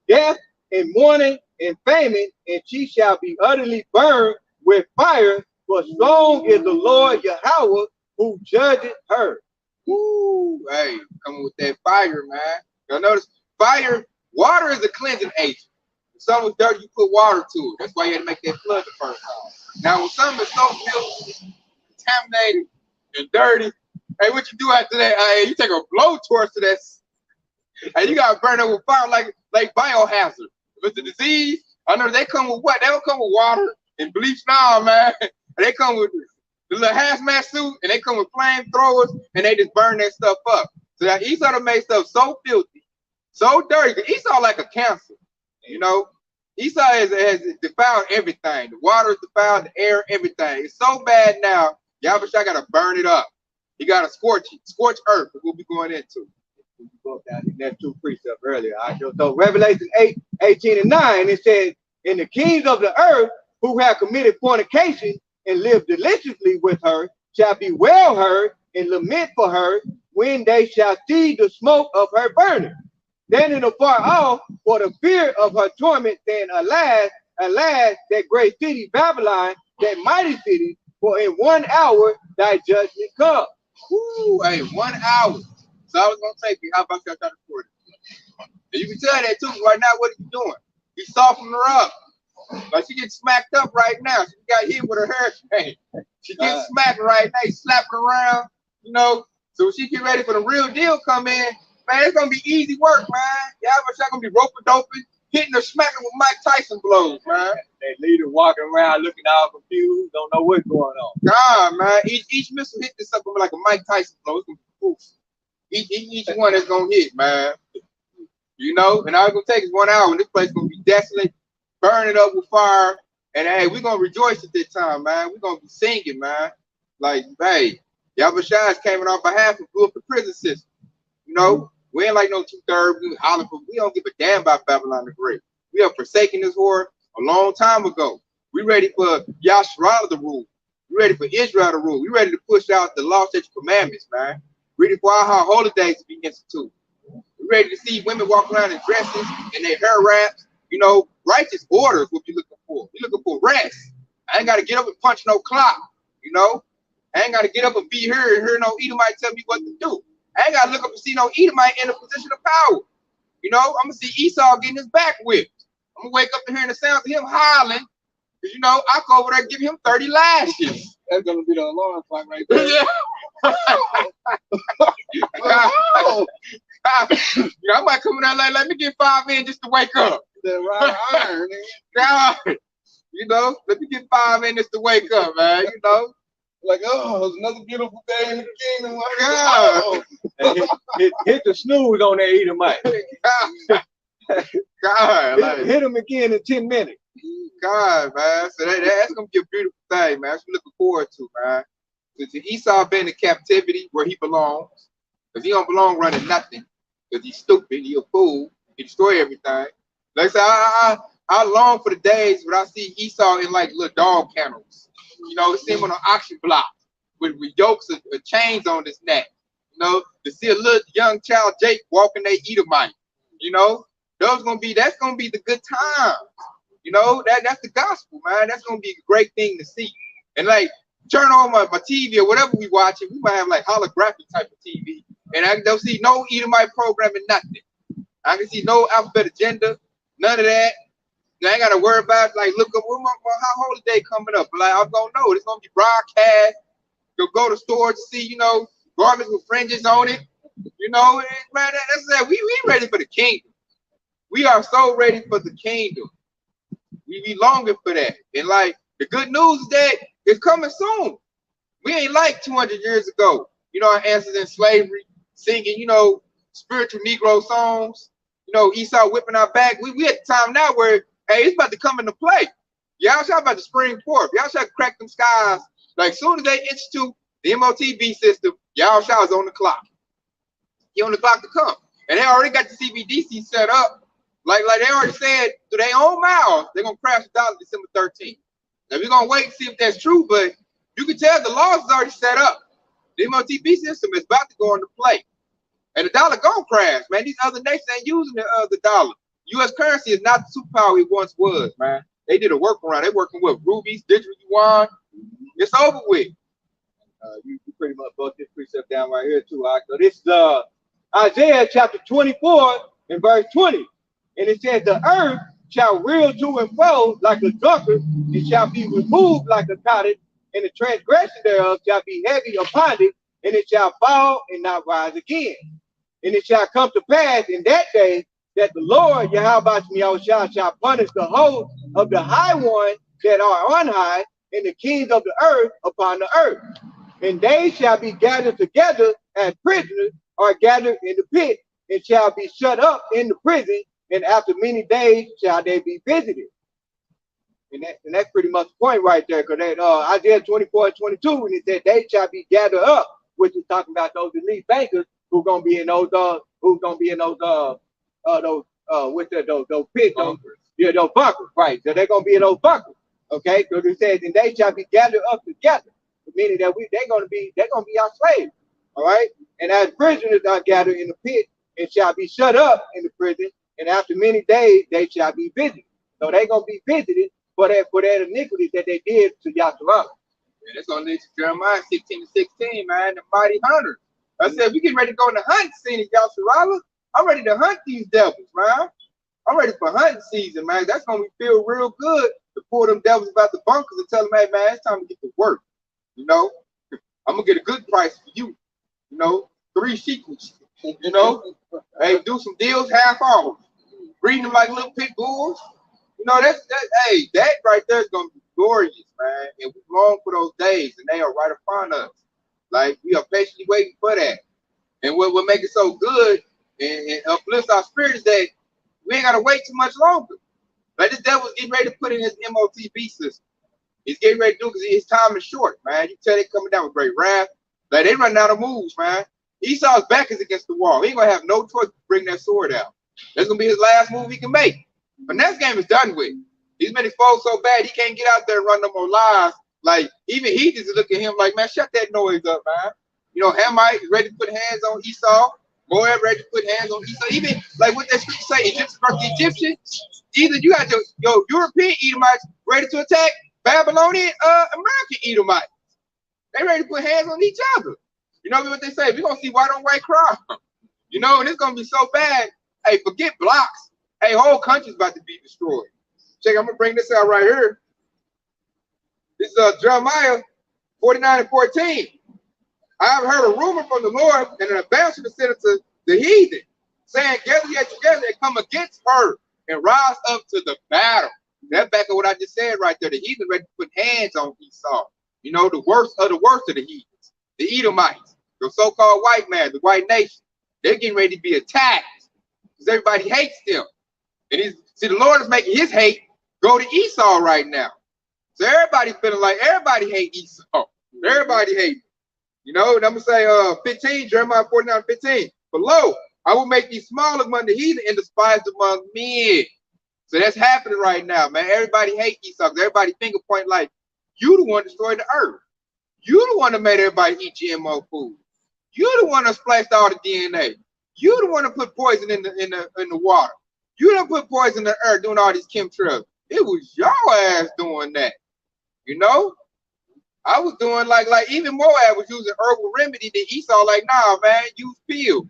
death and mourning and famine, and she shall be utterly burned with fire, for strong is the Lord Yahweh who judgeth her. Woo, hey, coming with that fire, man. Y'all notice fire, water is a cleansing agent. If something was dirty, you put water to it. That's why you had to make that flood the first time. Now, when something is so filthy, contaminated, and dirty, hey, what you do after that? Hey, you take a blowtorch to that, and you gotta burn it with fire like biohazard. If it's a disease, I know they come with what? They don't come with water and bleach now, man. They come with the little hazmat suit, and they come with flamethrowers, and they just burn that stuff up. So that Esau done made stuff so filthy, so dirty. Esau like a cancer, you know. Esau has defiled everything. The water is defiled, the air, everything. It's so bad now. Yahweh gotta burn it up. He gotta scorch earth, that we'll be going into. We broke down in that two precepts earlier. So Revelation 8:18 and 9, it says, And the kings of the earth who have committed fornication and lived deliciously with her shall bewail her and lament for her when they shall see the smoke of her burning. Standing afar off for the fear of her torment, saying, Alas, alas, that great city, Babylon, that mighty city, for in 1 hour thy judgment comes. Woo, hey, 1 hour. So I was gonna take it. How about y'all try to record it? And you can tell that too. Right now, what are you doing? You softening her up. Like she gets smacked up right now. She got hit with her hurricane. She gets smacked right now. He's slapping around, you know. So when she get ready for the real deal come in, man, it's gonna be easy work, man. Y'all gonna be roping doping, hitting or smacking with Mike Tyson blows, man. That leader walking around looking all confused, don't know what's going on. God, man, each missile hit this up like a Mike Tyson blow. It's gonna be proof. Each one is gonna hit, man. You know, and all it's gonna take is 1 hour, and this place gonna be desolate, burning up with fire. And hey, we're gonna rejoice at this time, man. We're gonna be singing, man. Like, hey, Yahweh came in our behalf and blew up the prison system. You know, we ain't like no 2/3. We don't give a damn about Babylon the Great. We have forsaken this whore a long time ago. We ready for Yahshua to rule. We ready for Israel to rule. We ready to push out the law, statutes, commandments, man. Ready for our holiday days to be instituted. We ready to see women walk around in dresses and their hair wraps. You know, righteous orders. What you looking for? We looking for rest. I ain't gotta get up and punch no clock. You know, I ain't gotta get up and be here and hear no Edomite tell me what to do. I ain't gotta look up and see no Edomite in a position of power. You know, I'm gonna see Esau getting his back whipped. I'm gonna wake up and hearing the sounds of him hollering. Cause you know, I go over there and give him 30 lashes. That's gonna be the alarm clock right there. Yeah. You know, I might come in there like, let me get 5 in just to wake up. The right iron. God, you know, let me get 5 in just to wake up, man. You know, Like, oh, it's another beautiful day in the kingdom. Like, God. oh. Hit the snooze on that Edomite. God, like, hit him again in 10 minutes. God, man. So that's gonna be a beautiful thing, man. That's what we're looking forward to, man. To Esau been in captivity where he belongs, because he don't belong running nothing, because he's stupid, he a fool, he destroy everything. Like I said, I long for the days when I see Esau in like little dog kennels. You know, see him on an auction block with yokes of chains on his neck. You know, to see a little young child Jake walking their Edomite. You know, that's gonna be the good time. You know, that's the gospel, man. That's gonna be a great thing to see. And like, turn on my TV or whatever we watching, we might have like holographic type of TV, and I don't see no Edomite programming, nothing. I can see no alphabet agenda, none of that. I ain't gotta worry about like, look up how holiday coming up. But like, I'm gonna know it's gonna be broadcast. You'll go to stores to see, you know, garments with fringes on it. You know, man, that's that. We ready for the kingdom. We are so ready for the kingdom. We be longing for that. And like, the good news is that it's coming soon. We ain't like 200 years ago. You know, our ancestors in slavery, singing, you know, spiritual Negro songs. You know, Esau whipping our back. We at the time now where, hey, it's about to come into play. Y'all shall about to spring forth. Y'all shall crack them skies. Like, soon as they institute the MOTB system, y'all shall is on the clock. He on the clock to come. And they already got the CBDC set up. Like they already said to their own mouths, they're going to crash the dollar December 13th. Now, we're going to wait and see if that's true, but you can tell the laws is already set up. The MOTB system is about to go into play. And the dollar going to crash, man. These other nations ain't using the dollar. U.S. currency is not the superpower it once was, man. They did a workaround. They're working with rubies, digital yuan. It's over with. You pretty much broke this precept down right here, too. So this is Isaiah chapter 24 and verse 20. And it says, the earth shall reel to and fro like a drunkard, it shall be removed like a cottage, and the transgression thereof shall be heavy upon it, and it shall fall and not rise again. And it shall come to pass in that day that the Lord Yahweh shall punish the host of the high ones that are on high, and the kings of the earth upon the earth. And they shall be gathered together as prisoners, or gathered in the pit, and shall be shut up in the prison, and after many days shall they be visited. And that's pretty much the point right there, because Isaiah 24 and 22, when it said they shall be gathered up, which is talking about those elite bankers who's gonna be in those pits, those bunkers, right? So they're gonna be in those bunkers, okay? Because it says, and they shall be gathered up together, meaning that they're gonna be our slaves. All right. And as prisoners are gathered in the pit and shall be shut up in the prison, and after many days they shall be visited. So they're gonna be visited for that iniquity that they did to Yasharala. And it's gonna lead to Jeremiah 16:16, man, the mighty hunters. I said, we getting ready to go in the hunting scene in Yasharala. I'm ready to hunt these devils, man. I'm ready for hunting season, man. That's gonna feel real good to pull them devils about the bunkers and tell them, hey, man, it's time to get to work. You know, I'm gonna get a good price for you. You know, 3 shekels. You know, hey, do some deals half off. Breeding them like little pit bulls. You know, hey, that right there is gonna be glorious, man. And we long for those days, and they are right upon us. Like, we are patiently waiting for that. And what will make it so good and uplifts our spirit is that we ain't gotta wait too much longer. Like, this devil's getting ready to put in his MOTB system. He's getting ready to do it because his time is short, man. You tell they coming down with great wrath. Like, they running out of moves, man. Esau's back is against the wall. He ain't gonna have no choice to bring that sword out. That's gonna be his last move he can make. But next game is done with. He's been exposed so bad he can't get out there and run no more lies. Like, even he just look at him like, man, shut that noise up, man. You know, Hamite is ready to put hands on Esau. Moab ready to put hands on Esau. Even like what that scripture say, Egyptian versus the Egyptian. Either you got your European Edomites ready to attack Babylonian American Edomites. They ready to put hands on each other. You know what they say? We're gonna see white on white crime. You know, and it's gonna be so bad. Hey, forget blocks. Hey, whole country's about to be destroyed. Check, I'm gonna bring this out right here. This is Jeremiah 49:14. I have heard a rumor from the Lord and an ambassador sent it to the heathen, saying, gather ye together and come against her and rise up to the battle. That's back to what I just said right there. The heathen ready to put hands on Esau. You know, the worst of the heathens, the Edomites, the so-called white man, the white nation. They're getting ready to be attacked because everybody hates them. And see, the Lord is making his hate go to Esau right now. So everybody feeling like everybody hate Esau. Everybody hate him. You know, and I'm going to say 15, Jeremiah 49:15. But lo, I will make thee small among the heathen and despised among men. So that's happening right now, man. Everybody hate Esau. Everybody finger point like, you the one destroyed the earth. You the one that made everybody eat GMO food. You the one that spliced all the DNA. You the one that put poison in the water. You done put poison in the earth doing all these chemtrails. It was your ass doing that. You know? I was doing like even Moab was using herbal remedy to Esau, like, nah, man, use pills.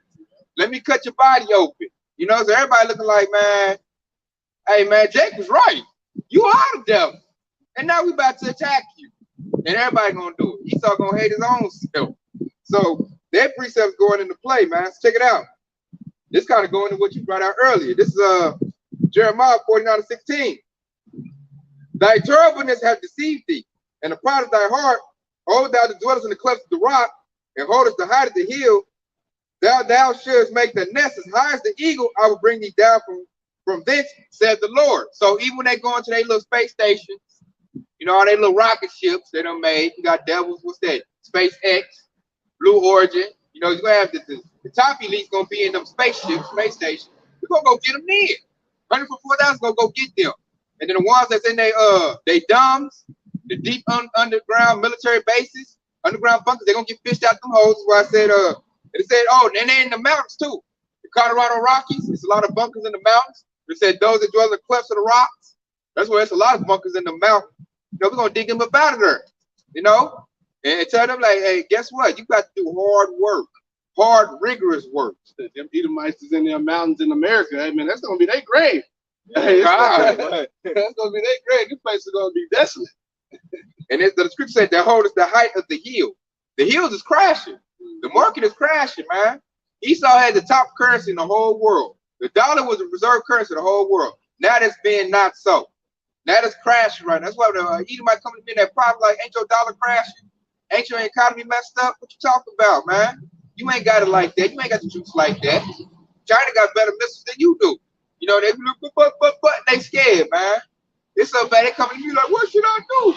Let me cut your body open. You know, so everybody looking like, man, hey, man, Jake was right. You are the devil. And now we about to attack you. And everybody gonna do it. Esau gonna hate his own self. So that precept's going into play, man. So check it out. This kind of going to what you brought out earlier. This is Jeremiah 49:16. Thy terribleness hath deceived thee, and the pride of thy heart, hold thou the dwellers in the clefts of the rock, and holdest the height of the hill. Thou shouldst make the nest as high as the eagle. I will bring thee down from thence, said the Lord. So even when they go into their little space stations, you know, all their little rocket ships they done made, you got devils, what's that? SpaceX, Blue Origin. You know, you're gonna have the top elite's gonna be in them spaceships, space stations. We're gonna go get them in. 100 for 4,000 gonna go get them. And then the ones that's in they dumbs, the deep underground military bases, underground bunkers, they're gonna get fished out them holes. That's why I said it said, oh, and they're in the mountains too. The Colorado Rockies, there's a lot of bunkers in the mountains. They said those that dwell in the clefts of the rocks. That's where there's a lot of bunkers in the mountain. You know, we're gonna dig them up out of there. You know? And tell them like, hey, guess what? You got to do hard work, hard, rigorous work. Them Edomites is in their mountains in America. Hey, man, that's gonna be their grave. Hey, God. That's gonna be their grave. This place is gonna be desolate. And the scripture said that hold is the height of the hill. The hills is crashing. The market is crashing, man. Esau had the top currency in the whole world. The dollar was the reserve currency of the whole world. Now that's being not so. Now that's crashing right now. That's why the Edomite coming to me in that problem like, ain't your dollar crashing? Ain't your economy messed up? What you talking about, man? You ain't got it like that. You ain't got the troops like that. China got better missiles than you do. You know, they look, but they scared, man. It's so bad. They come to me like, what should I do?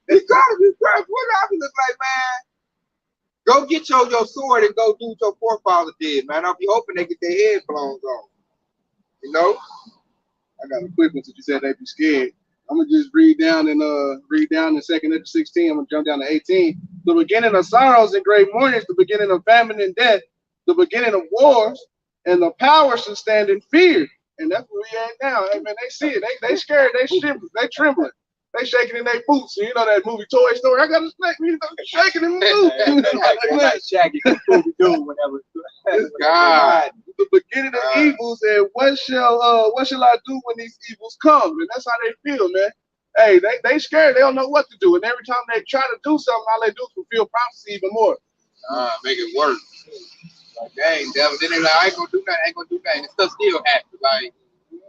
The economy crashed. What I look like, man? Go get your sword and go do what your forefather did, man. I'll be hoping they get their head blown off. You know? I got a quick one since you said they be scared. I'm gonna just read down in the second into 16. I'm gonna jump down to 18. The beginning of sorrows and great mournings, the beginning of famine and death, the beginning of wars, and the powers shall stand in fear. And that's where we at now. Hey man, they see it. They scared. They shivering. They trembling. They shaking in their boots. You know that movie Toy Story? I got a snake. You know, shaking in the boots. Like Shaggy, Scooby-Doo, whenever. God, the beginning of evils, and what shall I do when these evils come? And that's how they feel, man. Hey, they scared. They don't know what to do. And every time they try to do something, all they do is fulfill prophecy even more. Make it worse. Like, dang, devil. Then they like, I ain't gonna do nothing. And stuff still happens. Like,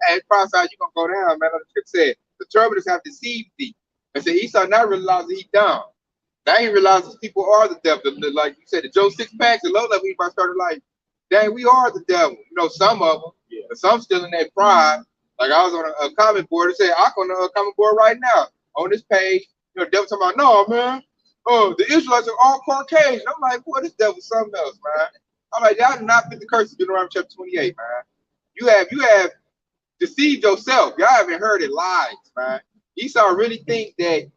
hey, it's prophesied, you gonna go down, man. Like the scripture said, the turbulence have deceived thee. And said Esau not realizing he down. Now he realizes people are the devil. Like you said, the Joe 6-packs and low level, everybody started like, dang, we are the devil. You know, some of them, but some still in that pride. Like I was on a comment board. It said, I'm on a comment board right now on this page. You know, devil talking about, no, man. Oh, the Israelites are all Caucasian. I'm like, boy, this devil's something else, man. I'm like, y'all do not fit the curse of Deuteronomy chapter 28, man. You have deceived yourself. Y'all haven't heard it lies, man. Esau really think that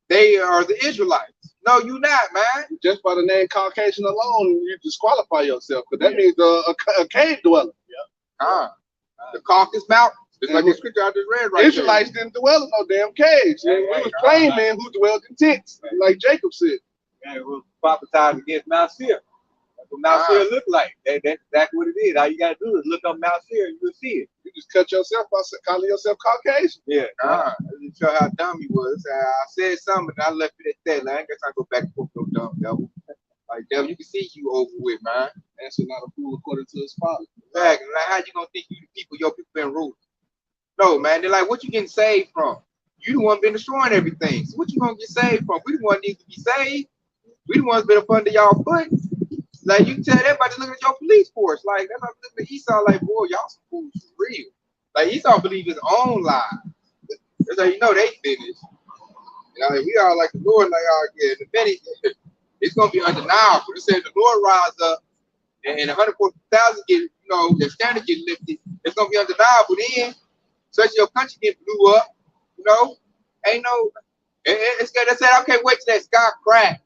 they are the Israelites. No, you not, man. Just by the name Caucasian alone, you disqualify yourself, because that means a cave dweller. The Caucasus Mountains. It's like the scripture I just read right Israelites didn't dwell in no damn caves. We was plain men who dwelled in tents, like Jacob said. And it was prophesied against Mount Seir. That's what Mount Seir looked like. That's exactly what it is. All you got to do is look up Mount Seir and you'll see it. You just cut yourself by calling yourself Caucasian. Yeah. That just show how dumb he was. I said something and I left it at that. Like, I guess I go back and forth no dumb devil. Like, devil, you can see you over with, man. Answer not a fool according to his father. Exactly. Like, how you gonna think you the people, your people been ruling? No, man. They're like, what you getting saved from? You the one been destroying everything. So what you gonna get saved from? We the one need to be saved. We the ones been up under y'all foot. Like, you tell everybody to look at your police force. Like, that's not looking at Esau like, boy, y'all some fools for real. Like, Esau believe his own lie. That's how you know they finished. You know, like, we all like the Lord, like, yeah, the minute it's gonna be undeniable. It said the Lord rise up and 140,000 get, you know, their standard get lifted. It's gonna be undeniable. Then, such your country get blew up, you know, ain't no. It's gonna say, okay, wait till that sky crack.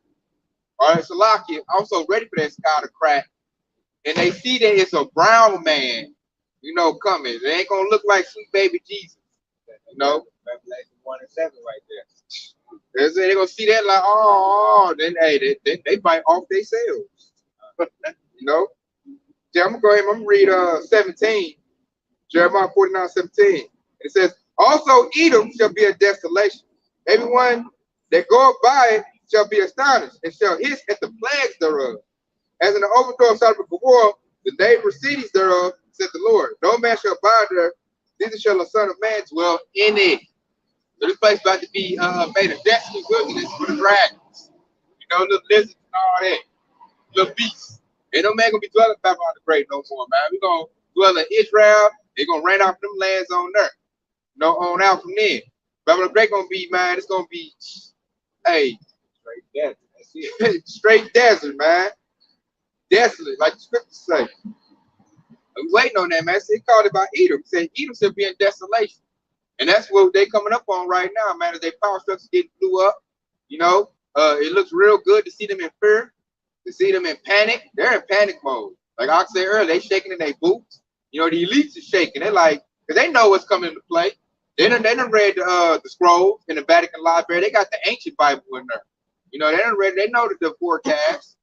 All right, Salakia, I'm so ready for that sky to crack. And they see that it's a brown man, you know, coming. It ain't gonna look like sweet baby Jesus, you know. Revelation 1 and 7 right there. They're gonna see that like, oh, then hey, they bite off themselves. You know? Yeah, I'm gonna go ahead and I'm gonna read 17, Jeremiah 49:17. It says, also Edom shall be a desolation. Everyone that goeth by it shall be astonished, and shall hiss at the plagues thereof. As in the overthrow of Sodom and Gomorrah, the neighbor cities thereof, said the Lord. No man shall abide there, neither shall a son of man dwell in it. So this place about to be made a desolate wilderness for the dragons. You know, little lizards and all that. Little beasts. Ain't no man gonna be dwelling back on the grave no more, man. We gonna dwell in Israel. They're gonna rain off them lands on there. No, on out from there. Babylon the Great gonna be, man, it's gonna be, hey, Straight desert. That's it. straight desert, man. Desolate, like the scriptures say. I'm waiting on that, man. So he called it by Edom. He said Edom should be in desolation. And that's what they coming up on right now, man, as their power structure getting blew up. You know, it looks real good to see them in fear, to see them in panic. They're in panic mode. Like I said earlier, they shaking in their boots. You know, the elites are shaking. They're like, because they know what's coming into play. They done read the scrolls in the Vatican Library. They got the ancient Bible in there. You know, they know the forecast.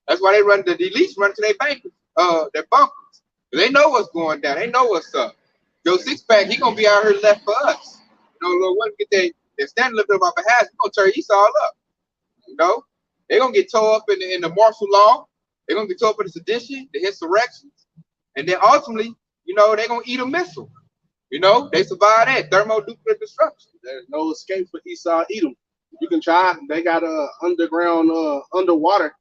That's why they run, the elites run to their bunkers. They know what's going down. They know what's up. Joe 6-pack, he gonna be out here left for us. You know, Lord, when get they stand a little bit of our behalf, he gonna turn Esau up. You know, they're gonna get tore up in the martial law. They're gonna get tore up in the sedition, the insurrections, and then ultimately, you know, they're gonna eat a missile. You know, they survive that thermonuclear destruction. There's no escape for Esau Edom. You can try. They got underground, underwater,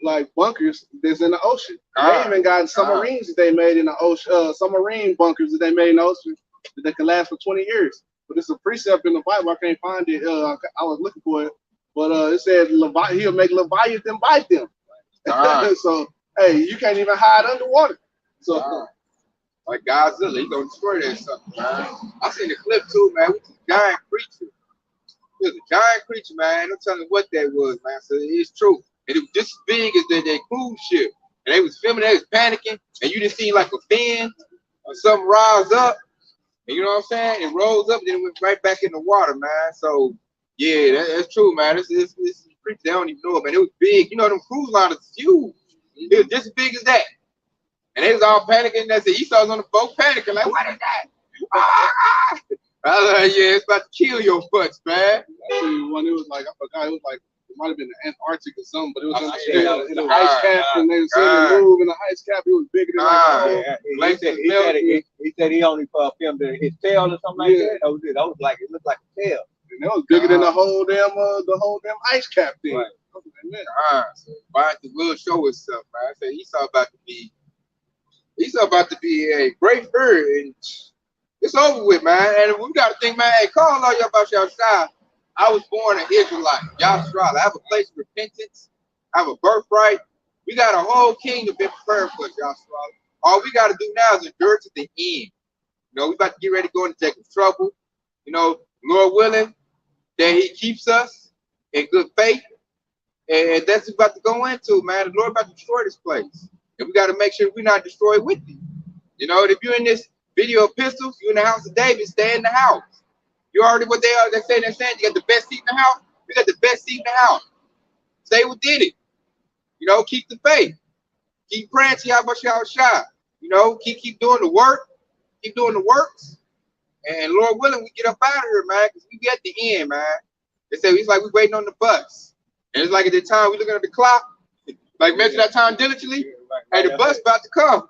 like bunkers that's in the ocean. They even got submarines that they made in the ocean, submarine bunkers that they made in the ocean that can last for 20 years. But it's a precept in the Bible. I can't find it. I was looking for it, but it said he'll make Leviathan bite them. So hey, you can't even hide underwater. So Like Godzilla, he gonna destroy that something, man. I seen the clip too, man. With the giant creature. It was a giant creature, man. Don't tell me what that was, man. So it's true. And it was just as big as that cruise ship. And they was filming, they was panicking, and you just seen like a fin or something rise up. And you know what I'm saying? It rose up, and then it went right back in the water, man. So yeah, that's true, man. It's creature, they don't even know it, man. It was big. You know, them cruise liners is huge. It was just as big as that. And they was all panicking. They said Esau's on the boat panicking, like, what is that? Ah! I was like, yeah, it's about to kill your butts, man. One, it was like, I forgot, it was like, it might have been the Antarctic or something, but it was in the ice cap, and they said it moved in the ice cap. It was bigger than he said he only filmed his tail or something like that. That was like, it looked like a tail. And that was bigger than the whole damn ice cap thing. Right. So the will show itself, man. I said Esau about to be a great bird, and it's over with, man. And we got to think, man, hey, call all y'all about y'all side. I was born an Israelite, Yahshua. I have a place of repentance. I have a birthright. We got a whole kingdom been prepared for us, Yahshua. All we got to do now is endure to the end. You know, we about to get ready to go into Jacob's trouble. You know, Lord willing, that he keeps us in good faith. And that's what we're about to go into, man. The Lord about to destroy this place. And we got to make sure we're not destroyed with it. You know, if you're in this video of pistols, you're in the house of David, stay in the house. You already what they are, they're saying, you got the best seat in the house, you got the best seat in the house. Stay within it. You know, keep the faith. Keep praying to Yahweh Shai. You know, keep doing the work, keep doing the works. And Lord willing, we get up out of here, man, because we be at the end, man. They say it's like we waiting on the bus. And it's like at the time we looking at the clock, like measure that time diligently. Hey, the bus about to come.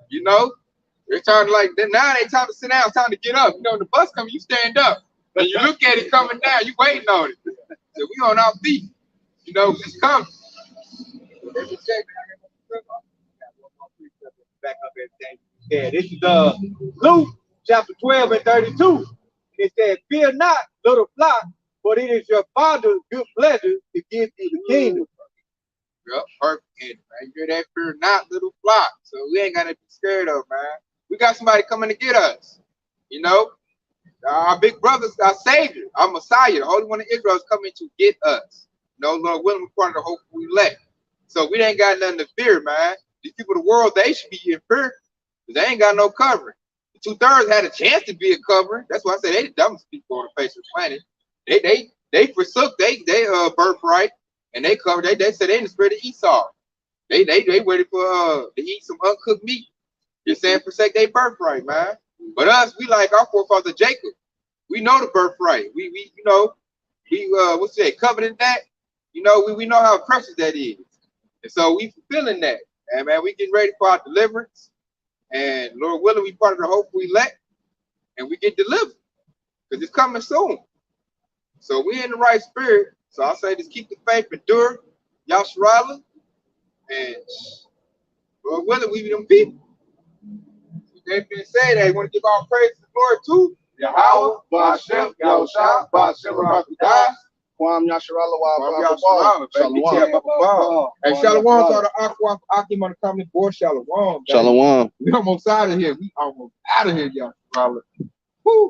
You know? It's time to now they time to sit down, it's time to get up. You know, the bus coming, you stand up. When you look at it coming down, you waiting on it. So we on our feet. You know, it's coming. Back up everything. Yeah, this is Luke chapter 12 and 32. It says, fear not, little flock, for it is your Father's good pleasure to give you the kingdom. Yep, perfect. And man, you're that fear not, little flock. So we ain't got to be scared of, man. We got somebody coming to get us. You know, our big brothers, our Savior, our Messiah, the Holy One of Israel is coming to get us. You know, Lord willing, we're part of the hopeful elect. So we ain't got nothing to fear, man. These people of the world, they should be in fear because they ain't got no covering. The 2/3 had a chance to be a covering. That's why I say they the dumbest people on the face of the planet. They forsook they birthright and they covered. They said they in the spirit of Esau. They waited for to eat some uncooked meat. You're saying forsake their birthright, man. But us, we like our forefather Jacob. We know the birthright. We you know, we what's that, coveted that. You know, we know how precious that is. And so we fulfilling that. And man, we getting ready for our deliverance. And Lord willing, we part of the hope we elect, and we get delivered. Because it's coming soon. So we in the right spirit. So I say just keep the faith, endure, Yahshua, and Lord willing, we be them people. They been saying they want to give all praise to the Lord too. Yahweh, Ba'ashem, Yahushua, Ba'ashem, Rakudai, Kwam Yasharala, Shalom. Hey, Shalom to the Aqua Akim on the coming board. Shalom. Shalom. We almost out of here. Y'all. Woo.